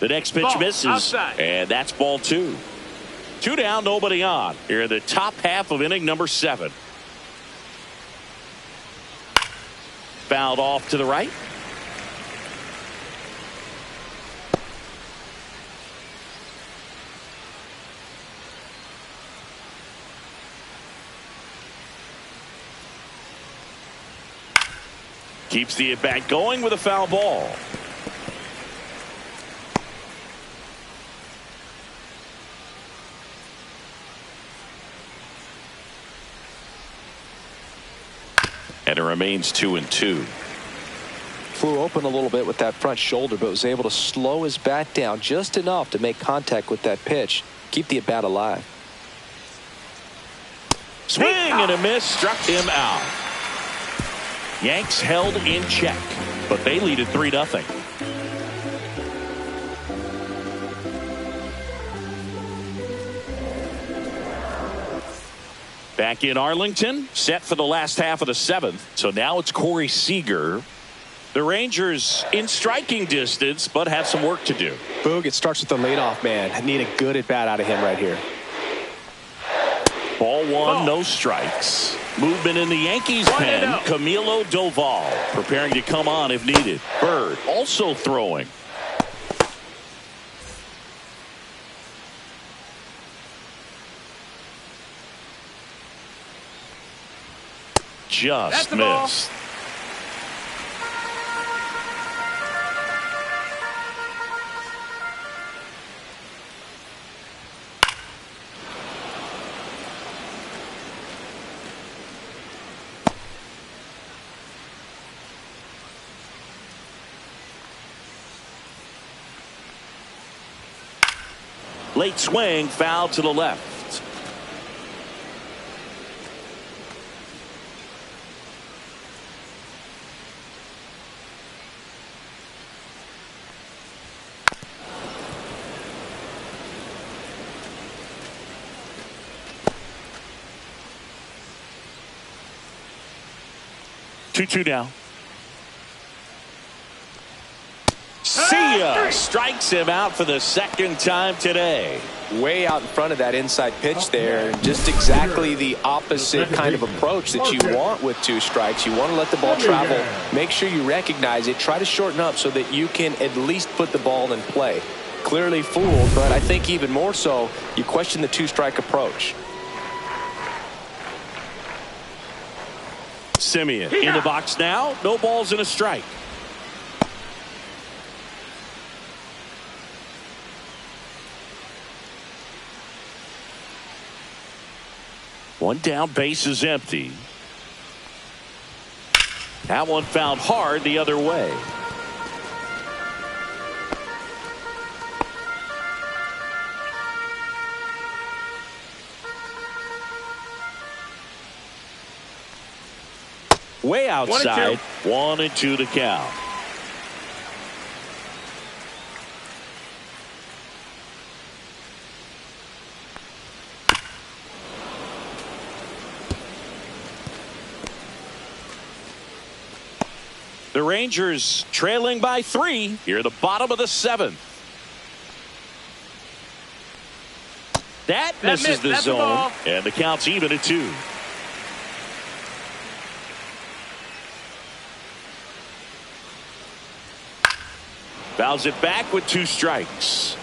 The next pitch misses, outside. And that's ball 2. 2 down, nobody on. Here in the top half of inning number 7. Fouled off to the right. Keeps the at-bat going with a foul ball. And it remains 2-2. Flew open a little bit with that front shoulder, but was able to slow his bat down just enough to make contact with that pitch. Keep the at-bat alive. Swing and a miss, struck him out. Yanks held in check, but they lead at 3-0. Back in Arlington, set for the last half of the 7th. So now it's Corey Seager. The Rangers in striking distance, but have some work to do. Boog, it starts with the leadoff man. I need a good at bat out of him right here. Ball 1, no strikes. Movement in the Yankees pen. Camilo Doval preparing to come on if needed. Bird also throwing. Just missed. Late swing, foul to the left. Two down. See ya! Strikes him out for the second time today. Way out in front of that inside pitch there. Just exactly the opposite kind of approach that you want with 2 strikes. You want to let the ball travel. Make sure you recognize it. Try to shorten up so that you can at least put the ball in play. Clearly fooled, but I think even more so, you question the 2-strike approach. Simeon in the box now. No balls and a strike. One down, base is empty. That one found hard the other way. Way outside. 1-2 to count. The Rangers trailing by 3 here at the bottom of the 7th. That misses the zone, and the count's even at 2. Fouls it back with 2 strikes.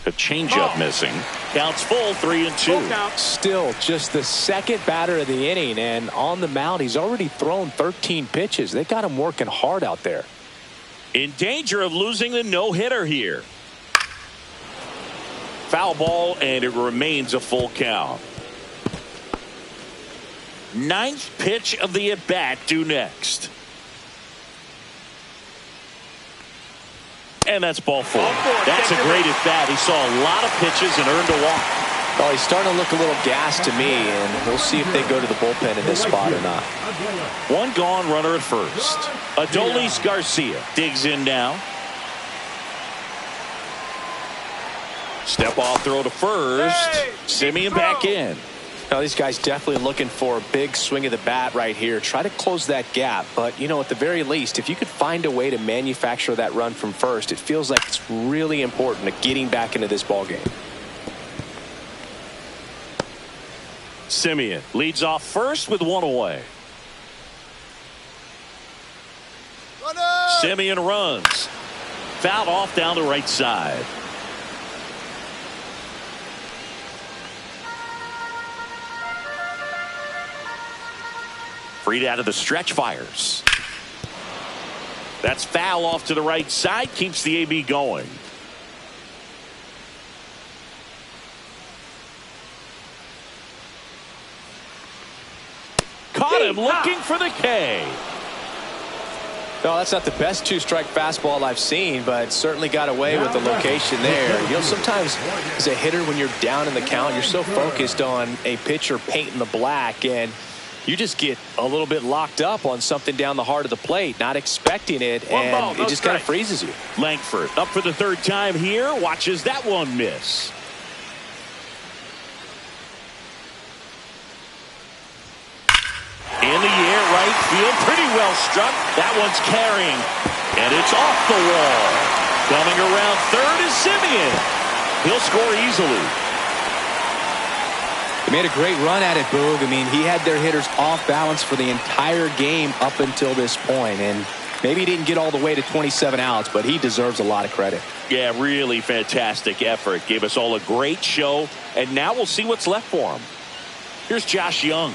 A changeup missing. Counts full, 3-2. Still just the second batter of the inning, and on the mound he's already thrown 13 pitches. They got him working hard out there. In danger of losing the no-hitter here. Foul ball, and it remains a full count. 9th pitch of the at-bat due next. And that's ball 4. That's a great at-bat. He saw a lot of pitches and earned a walk. Well, he's starting to look a little gassed to me, and we'll see if they go to the bullpen in this spot or not. One gone, runner at first. Adolis Garcia digs in now. Step off throw to first. Simeon back in. Now these guys definitely looking for a big swing of the bat right here. Try to close that gap. But, you know, at the very least, if you could find a way to manufacture that run from first, it feels like it's really important to getting back into this ball game. Simeon leads off first with 1 away. Simeon runs. Fouled off down the right side. Freed out of the stretch, fires. That's foul off to the right side. Keeps the AB going. Caught him looking for the K. No, that's not the best 2-strike fastball I've seen, but certainly got away with the location there. You know, sometimes as a hitter, when you're down in the count, you're so focused on a pitcher painting the black, and you just get a little bit locked up on something down the heart of the plate, not expecting it, and it just kind of freezes you. Langford up for the 3rd time here. Watches that one miss. In the air, right field, pretty well struck. That one's carrying, and it's off the wall. Coming around 3rd is Simeon. He'll score easily. He made a great run at it, Boog. I mean, he had their hitters off balance for the entire game up until this point, and maybe he didn't get all the way to 27 outs, but he deserves a lot of credit. Yeah, really fantastic effort. Gave us all a great show, and now we'll see what's left for him. Here's Josh Young.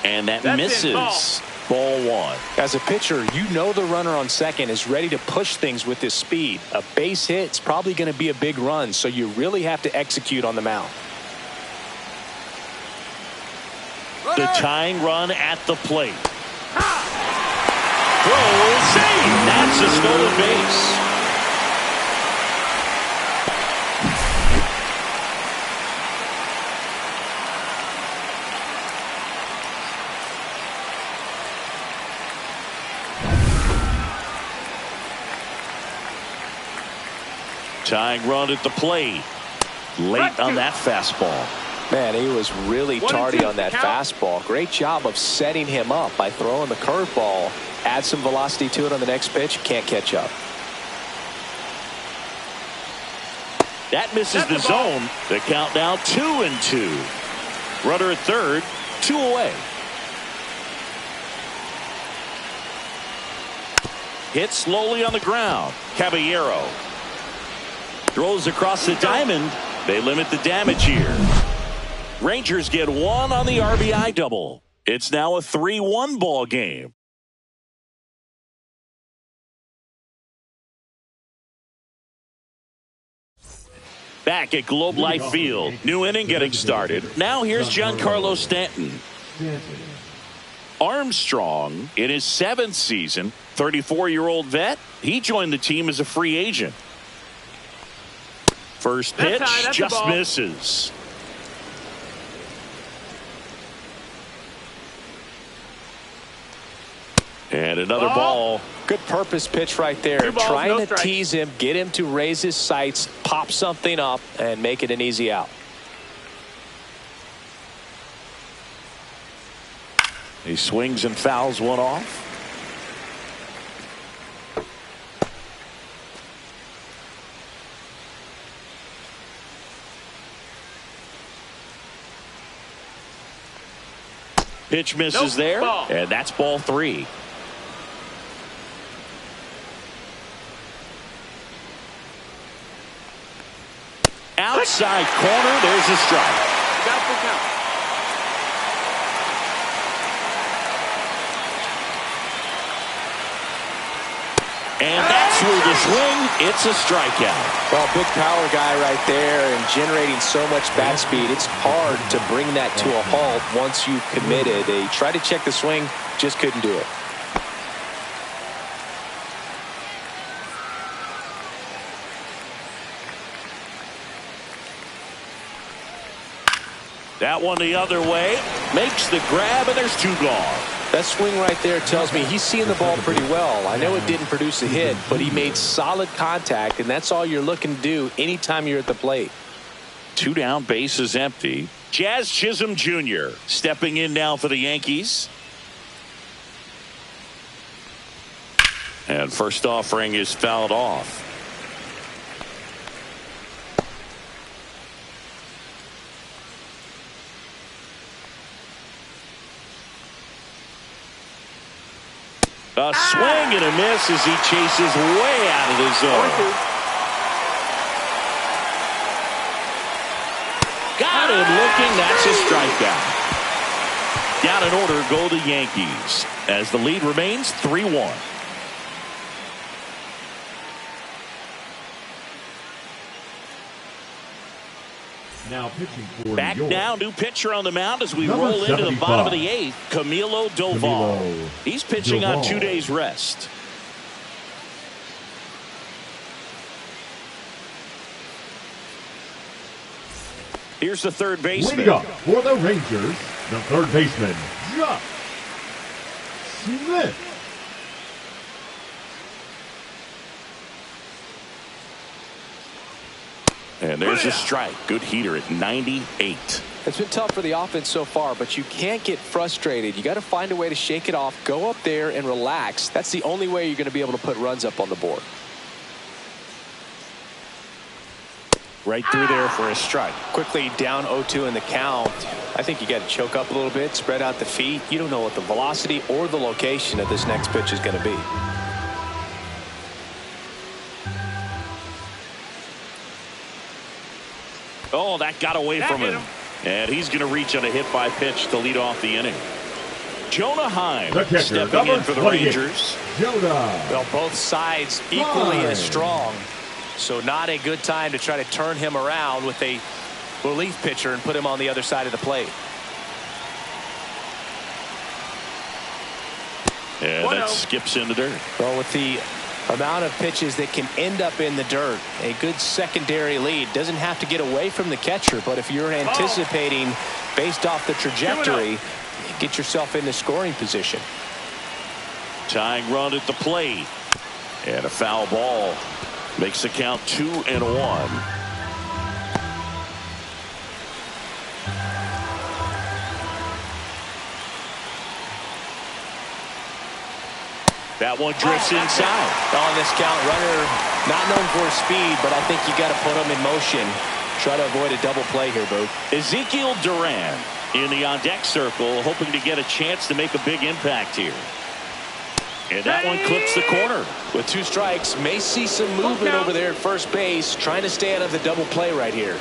And that misses. Ball 1. As a pitcher, you know the runner on second is ready to push things with his speed. A base hit's probably going to be a big run, so you really have to execute on the mound. The tying run at the plate. Throw, save. That's a stolen base. Tying run at the plate. Late on that fastball. Man, he was really tardy on that fastball. Great job of setting him up by throwing the curveball. Add some velocity to it on the next pitch. Can't catch up. That misses the zone. The count now 2-2. Runner at 3rd, 2 away. Hit slowly on the ground. Caballero throws across the diamond. They limit the damage here. Rangers get one on the RBI double. It's now a 3-1 ball game. Back at Globe Life Field. New inning getting started. Now here's Giancarlo Stanton. Armstrong in his 7th season, 34-year-old vet. He joined the team as a free agent. First pitch just misses. And another ball. Good purpose pitch right there. Trying to tease him, get him to raise his sights, pop something up, and make it an easy out. He swings and fouls one off. Pitch misses there, and that's ball 3. Outside corner, there's a strike. Got the count. And that's through the swing. It's a strikeout. Well, big power guy right there and generating so much bat speed. It's hard to bring that to a halt once you've committed. They tried to check the swing, just couldn't do it. That one the other way. Makes the grab, and there's 2 gone. That swing right there tells me he's seeing the ball pretty well. I know it didn't produce a hit, but he made solid contact, and that's all you're looking to do anytime you're at the plate. 2 down, bases empty. Jazz Chisholm Jr. stepping in now for the Yankees. And first offering is fouled off. A swing and a miss as he chases way out of the zone. Got him looking. That's a strikeout. Down in order go the Yankees as the lead remains 3-1. Now pitching for Back New York. now, new pitcher on the mound as we Number roll into the 75. bottom of the 8th, Camilo Doval. Camilo He's pitching on Doval. 2 days rest. Here's the third baseman. Leading up for the Rangers, the third baseman, Josh Smith. And there's a strike. Good heater at 98. It's been tough for the offense so far, but you can't get frustrated. You got to find a way to shake it off, go up there and relax. That's the only way you're going to be able to put runs up on the board. Right through there for a strike. Quickly down 0-2 in the count. I think you got to choke up a little bit, spread out the feet. You don't know what the velocity or the location of this next pitch is going to be. Oh, that got away from him. And he's going to reach on a hit by pitch to lead off the inning. Jonah Heim stepping in for the Rangers. Jonah. Well, both sides equally as strong. So not a good time to try to turn him around with a relief pitcher and put him on the other side of the plate. And that skips in the dirt. Well, with the amount of pitches that can end up in the dirt, a good secondary lead. Doesn't have to get away from the catcher, but if you're anticipating based off the trajectory, get yourself into scoring position. Tying run at the plate. And a foul ball. Makes the count 2-1. That one drifts inside. On this count, runner not known for his speed, but I think you got to put him in motion. Try to avoid a double play here, Boo. Ezekiel Duran in the on-deck circle, hoping to get a chance to make a big impact here. And that one clips the corner. With 2 strikes, may see some movement over there at first base, trying to stay out of the double play right here.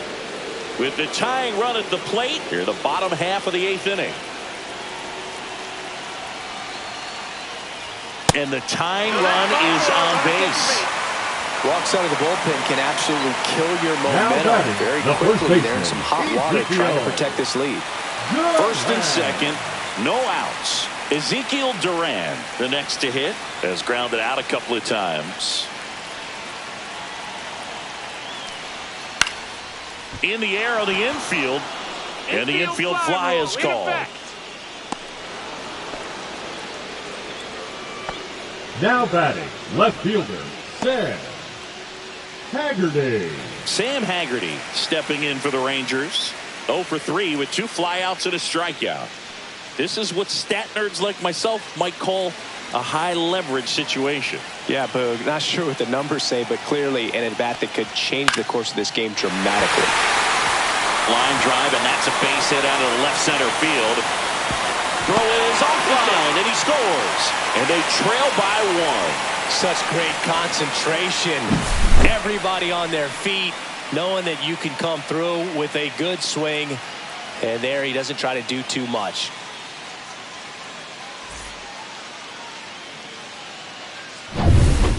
with the tying run at the plate here, the bottom half of the 8th inning. And the tying run is on base. Walks out of the bullpen can absolutely kill your momentum very quickly. They're in some hot water trying to protect this lead. First and second, no outs. Ezekiel Duran, the next to hit, has grounded out a couple of times. In the air on the infield, and the infield fly is called. Now batting, left fielder, Sam Haggerty. Sam Haggerty stepping in for the Rangers. 0 for 3 with 2 flyouts and a strikeout. This is what stat nerds like myself might call a high leverage situation. Yeah, Boog, not sure what the numbers say, but clearly an at-bat that could change the course of this game dramatically. Line drive, and that's a base hit out of the left center field. Throw is offline, and he scores. And they trail by 1. Such great concentration. Everybody on their feet, knowing that you can come through with a good swing. And there he doesn't try to do too much.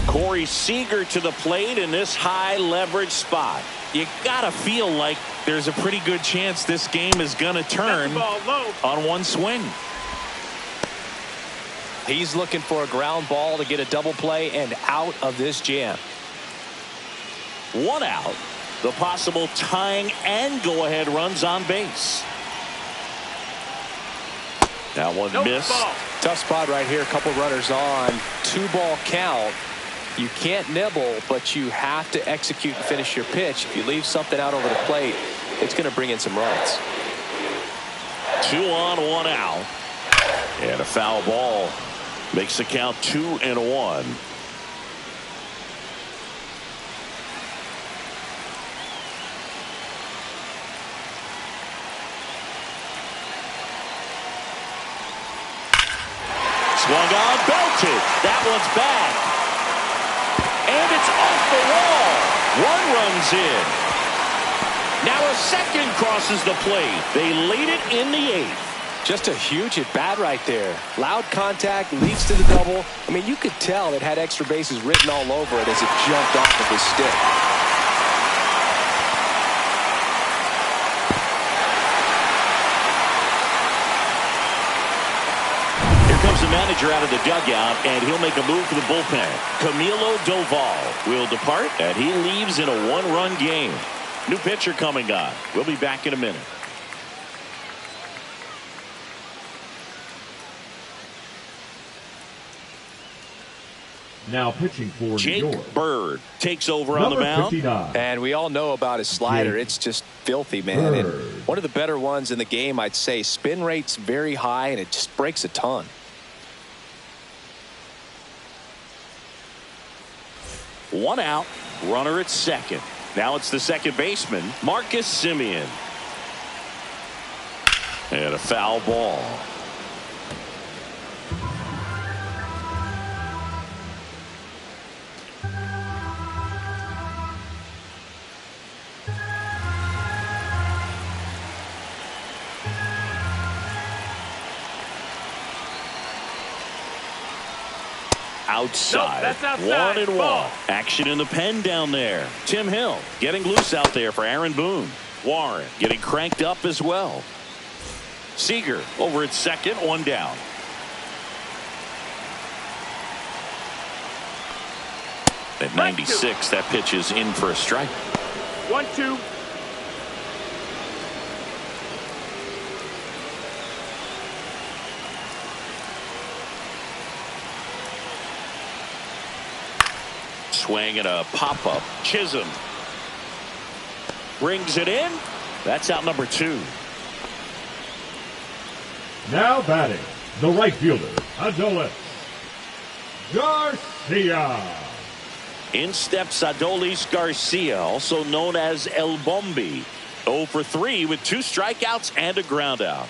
Corey Seager to the plate in this high leverage spot. You gotta feel like there's a pretty good chance this game is gonna turn on one swing. He's looking for a ground ball to get a double play and out of this jam. 1 out. The possible tying and go-ahead runs on base. That one missed. Tough spot right here. A couple runners on. 2-ball count. You can't nibble, but you have to execute and finish your pitch. If you leave something out over the plate, it's going to bring in some runs. 2 on, 1 out. And a foul ball makes the count 2-1. Swung on, belted. That one's back. And it's off the wall. 1 runs in. Now a second crosses the plate. They lead it in the 8th. Just a huge at-bat right there. Loud contact leads to the double. I mean, you could tell it had extra bases written all over it as it jumped off of his stick. Comes the manager out of the dugout, and he'll make a move for the bullpen. Camilo Doval will depart, and he leaves in a 1-run game. New pitcher coming on. We'll be back in a minute. Now pitching for Jake New York, Bird takes over on the mound. 59. And we all know about his slider. It's just filthy, man. And one of the better ones in the game, I'd say. Spin rate's very high, and it just breaks a ton. 1 out, runner at second. Now it's the second baseman, Marcus Semien. And a foul ball. Outside. Nope, that's outside. 1-1. Action in the pen down there. Tim Hill getting loose out there for Aaron Boone. Warren getting cranked up as well. Seager over at second, 1 down. At 96, that pitch is in for a strike. 1-2. Swing and a pop-up. Chisholm brings it in. That's out number 2. Now batting, the right fielder, Adolis Garcia. In steps Adolis Garcia, also known as El Bombi. 0 for 3 with 2 strikeouts and a ground out.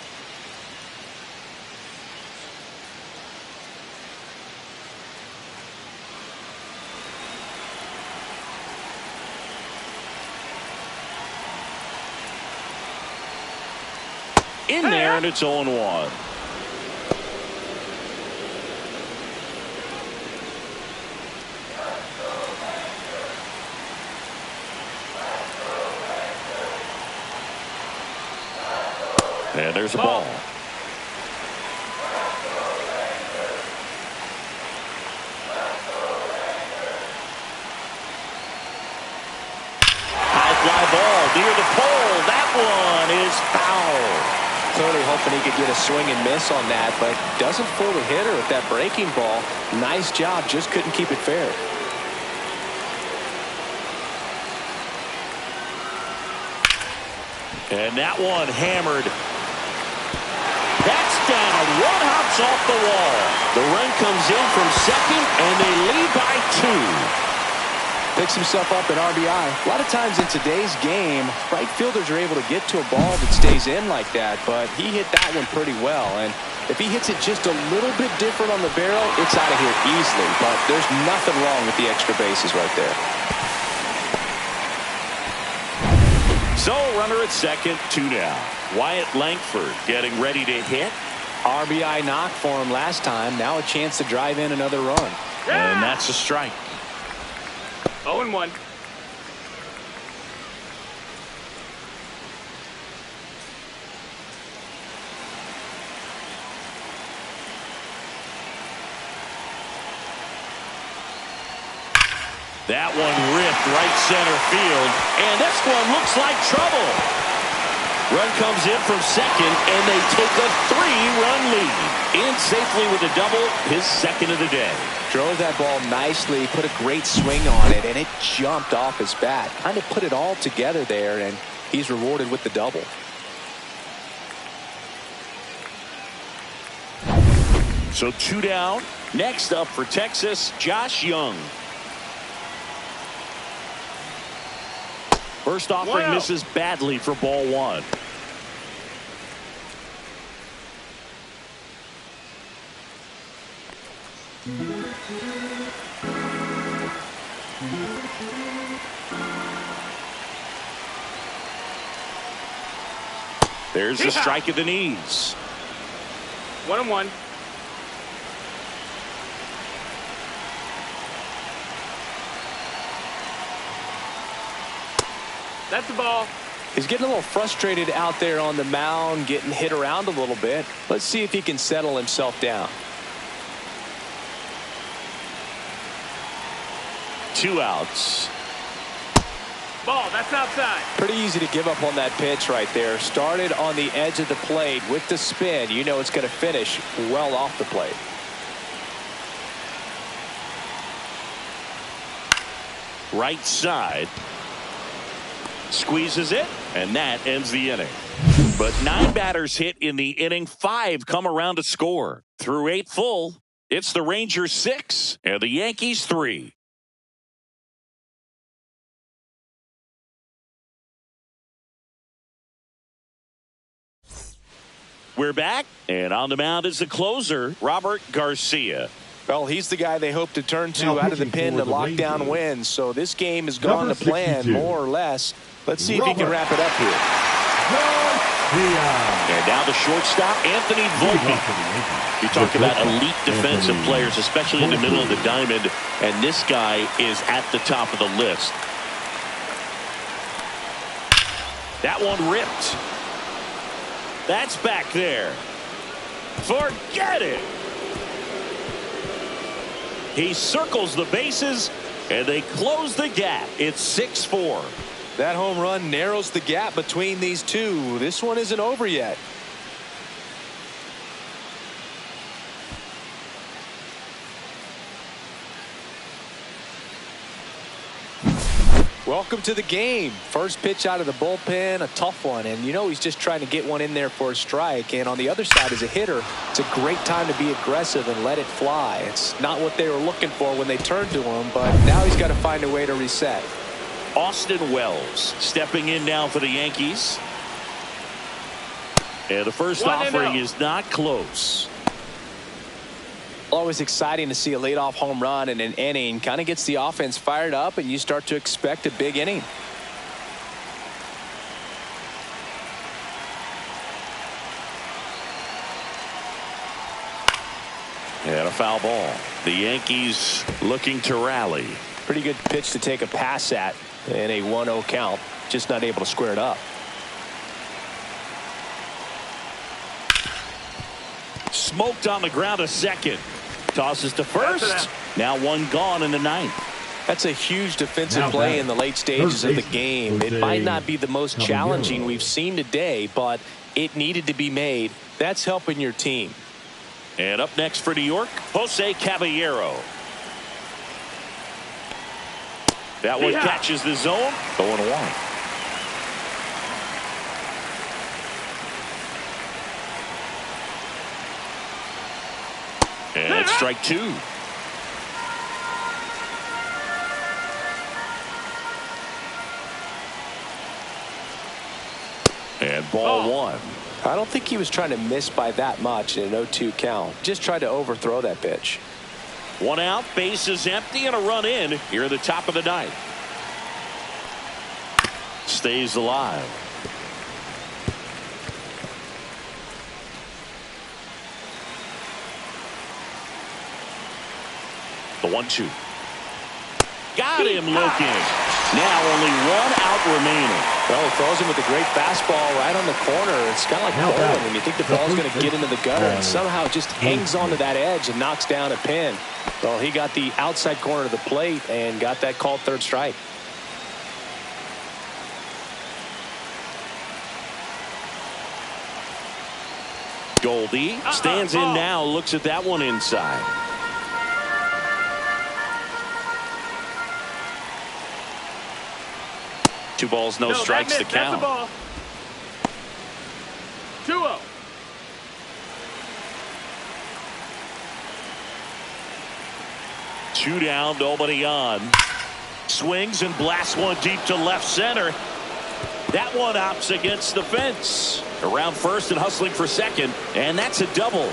in there, and it's 0-1. And there's a ball. High fly ball near the pole. That one is foul. Clearly hoping he could get a swing and miss on that, but doesn't fool the hitter with that breaking ball. Nice job, just couldn't keep it fair. And that one hammered. That's down. One hops off the wall. The run comes in from second, and they lead by 2. Picks himself up at RBI. A lot of times in today's game, right fielders are able to get to a ball that stays in like that, but he hit that one pretty well. And if he hits it just a little bit different on the barrel, it's out of here easily. But there's nothing wrong with the extra bases right there. So, runner at second, 2 down. Wyatt Langford getting ready to hit. RBI knock for him last time. Now a chance to drive in another run. And that's a strike. 0-1. That one ripped right center field. And this one looks like trouble. Run comes in from second, and they take a 3-run lead. In safely with a double, his second of the day. Drove that ball nicely, put a great swing on it, and it jumped off his bat. Kind of put it all together there, and he's rewarded with the double. So 2 down. Next up for Texas, Josh Young. First offering misses badly for ball 1. There's a strike at the knees. 1-1. That's the ball. He's getting a little frustrated out there on the mound, getting hit around a little bit. Let's see if he can settle himself down. 2 outs. Ball, that's outside. Pretty easy to give up on that pitch right there. Started on the edge of the plate with the spin. You know it's going to finish well off the plate. Right side. Squeezes it, and that ends the inning. But 9 batters hit in the inning. 5 come around to score. Through 8 full, it's the Rangers 6 and the Yankees 3. We're back, and on the mound is the closer, Robert Garcia. Well, he's the guy they hope to turn to out of the pen to lock down wins. So this game has gone to plan, more or less. Let's see if he can wrap it up here. And now the shortstop, Anthony Volpe. You talk about elite defensive players, especially in the middle of the diamond, and this guy is at the top of the list. That one ripped. That's back there. Forget it. He circles the bases, and they close the gap. It's 6-4. That home run narrows the gap between these two. This one isn't over yet. Welcome to the game. First pitch out of the bullpen, a tough one. And you know he's just trying to get one in there for a strike. And on the other side, as a hitter, it's a great time to be aggressive and let it fly. It's not what they were looking for when they turned to him, but now he's got to find a way to reset. Austin Wells stepping in now for the Yankees. And the first offering is not close. Always exciting to see a leadoff home run in an inning. Kind of gets the offense fired up, and you start to expect a big inning. And a foul ball. The Yankees looking to rally. Pretty good pitch to take a pass at in a 1-0 count. Just not able to square it up. Smoked on the ground a second. Tosses to first. Now one gone in the ninth. That's a huge defensive play in the late stages of the game. It might not be the most challenging we've seen today, but it needed to be made. That's helping your team. And up next for New York, Jose Caballero. That one catches the zone. 0-1. And strike two. And ball one. I don't think he was trying to miss by that much in an 0-2 count. Just tried to overthrow that pitch. One out, base is empty, and a run in here at the top of the ninth. Stays alive. The 1-2. Got him looking. Now only one out remaining. Well, he throws him with a great fastball right on the corner. It's kind of like bowling when you think the ball's going to get into the gutter, and somehow it just hangs onto that edge and knocks down a pin. Well, he got the outside corner of the plate and got that called third strike. Goldie stands in now, looks at that one inside. Two balls, no strikes to count. That's the ball. 2-0. Two down, nobody on. Swings and blasts one deep to left center. That one opts against the fence. Around first and hustling for second, and that's a double.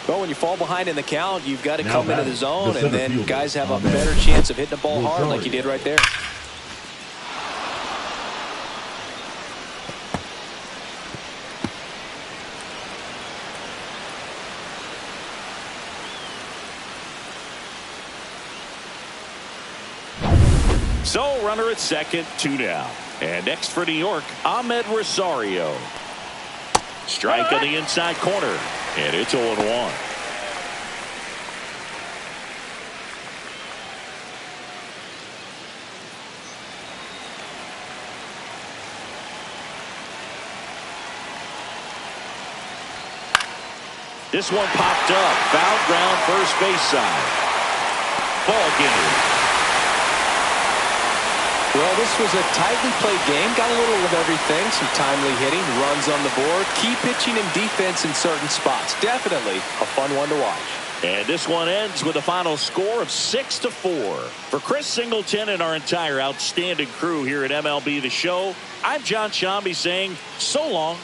Well, when you fall behind in the count, you've got to come into the zone, and then guys have a better chance of hitting the ball hard like you did right there. So runner at second, two down. And next for New York, Ahmed Rosario. Strike on the inside corner. And it's 0-1. This one popped up. Foul ground first base side. Ball game. Well, this was a tightly played game. Got a little of everything. Some timely hitting, runs on the board, key pitching and defense in certain spots. Definitely a fun one to watch. And this one ends with a final score of 6-4. For Chris Singleton and our entire outstanding crew here at MLB The Show, I'm John Shambi saying so long.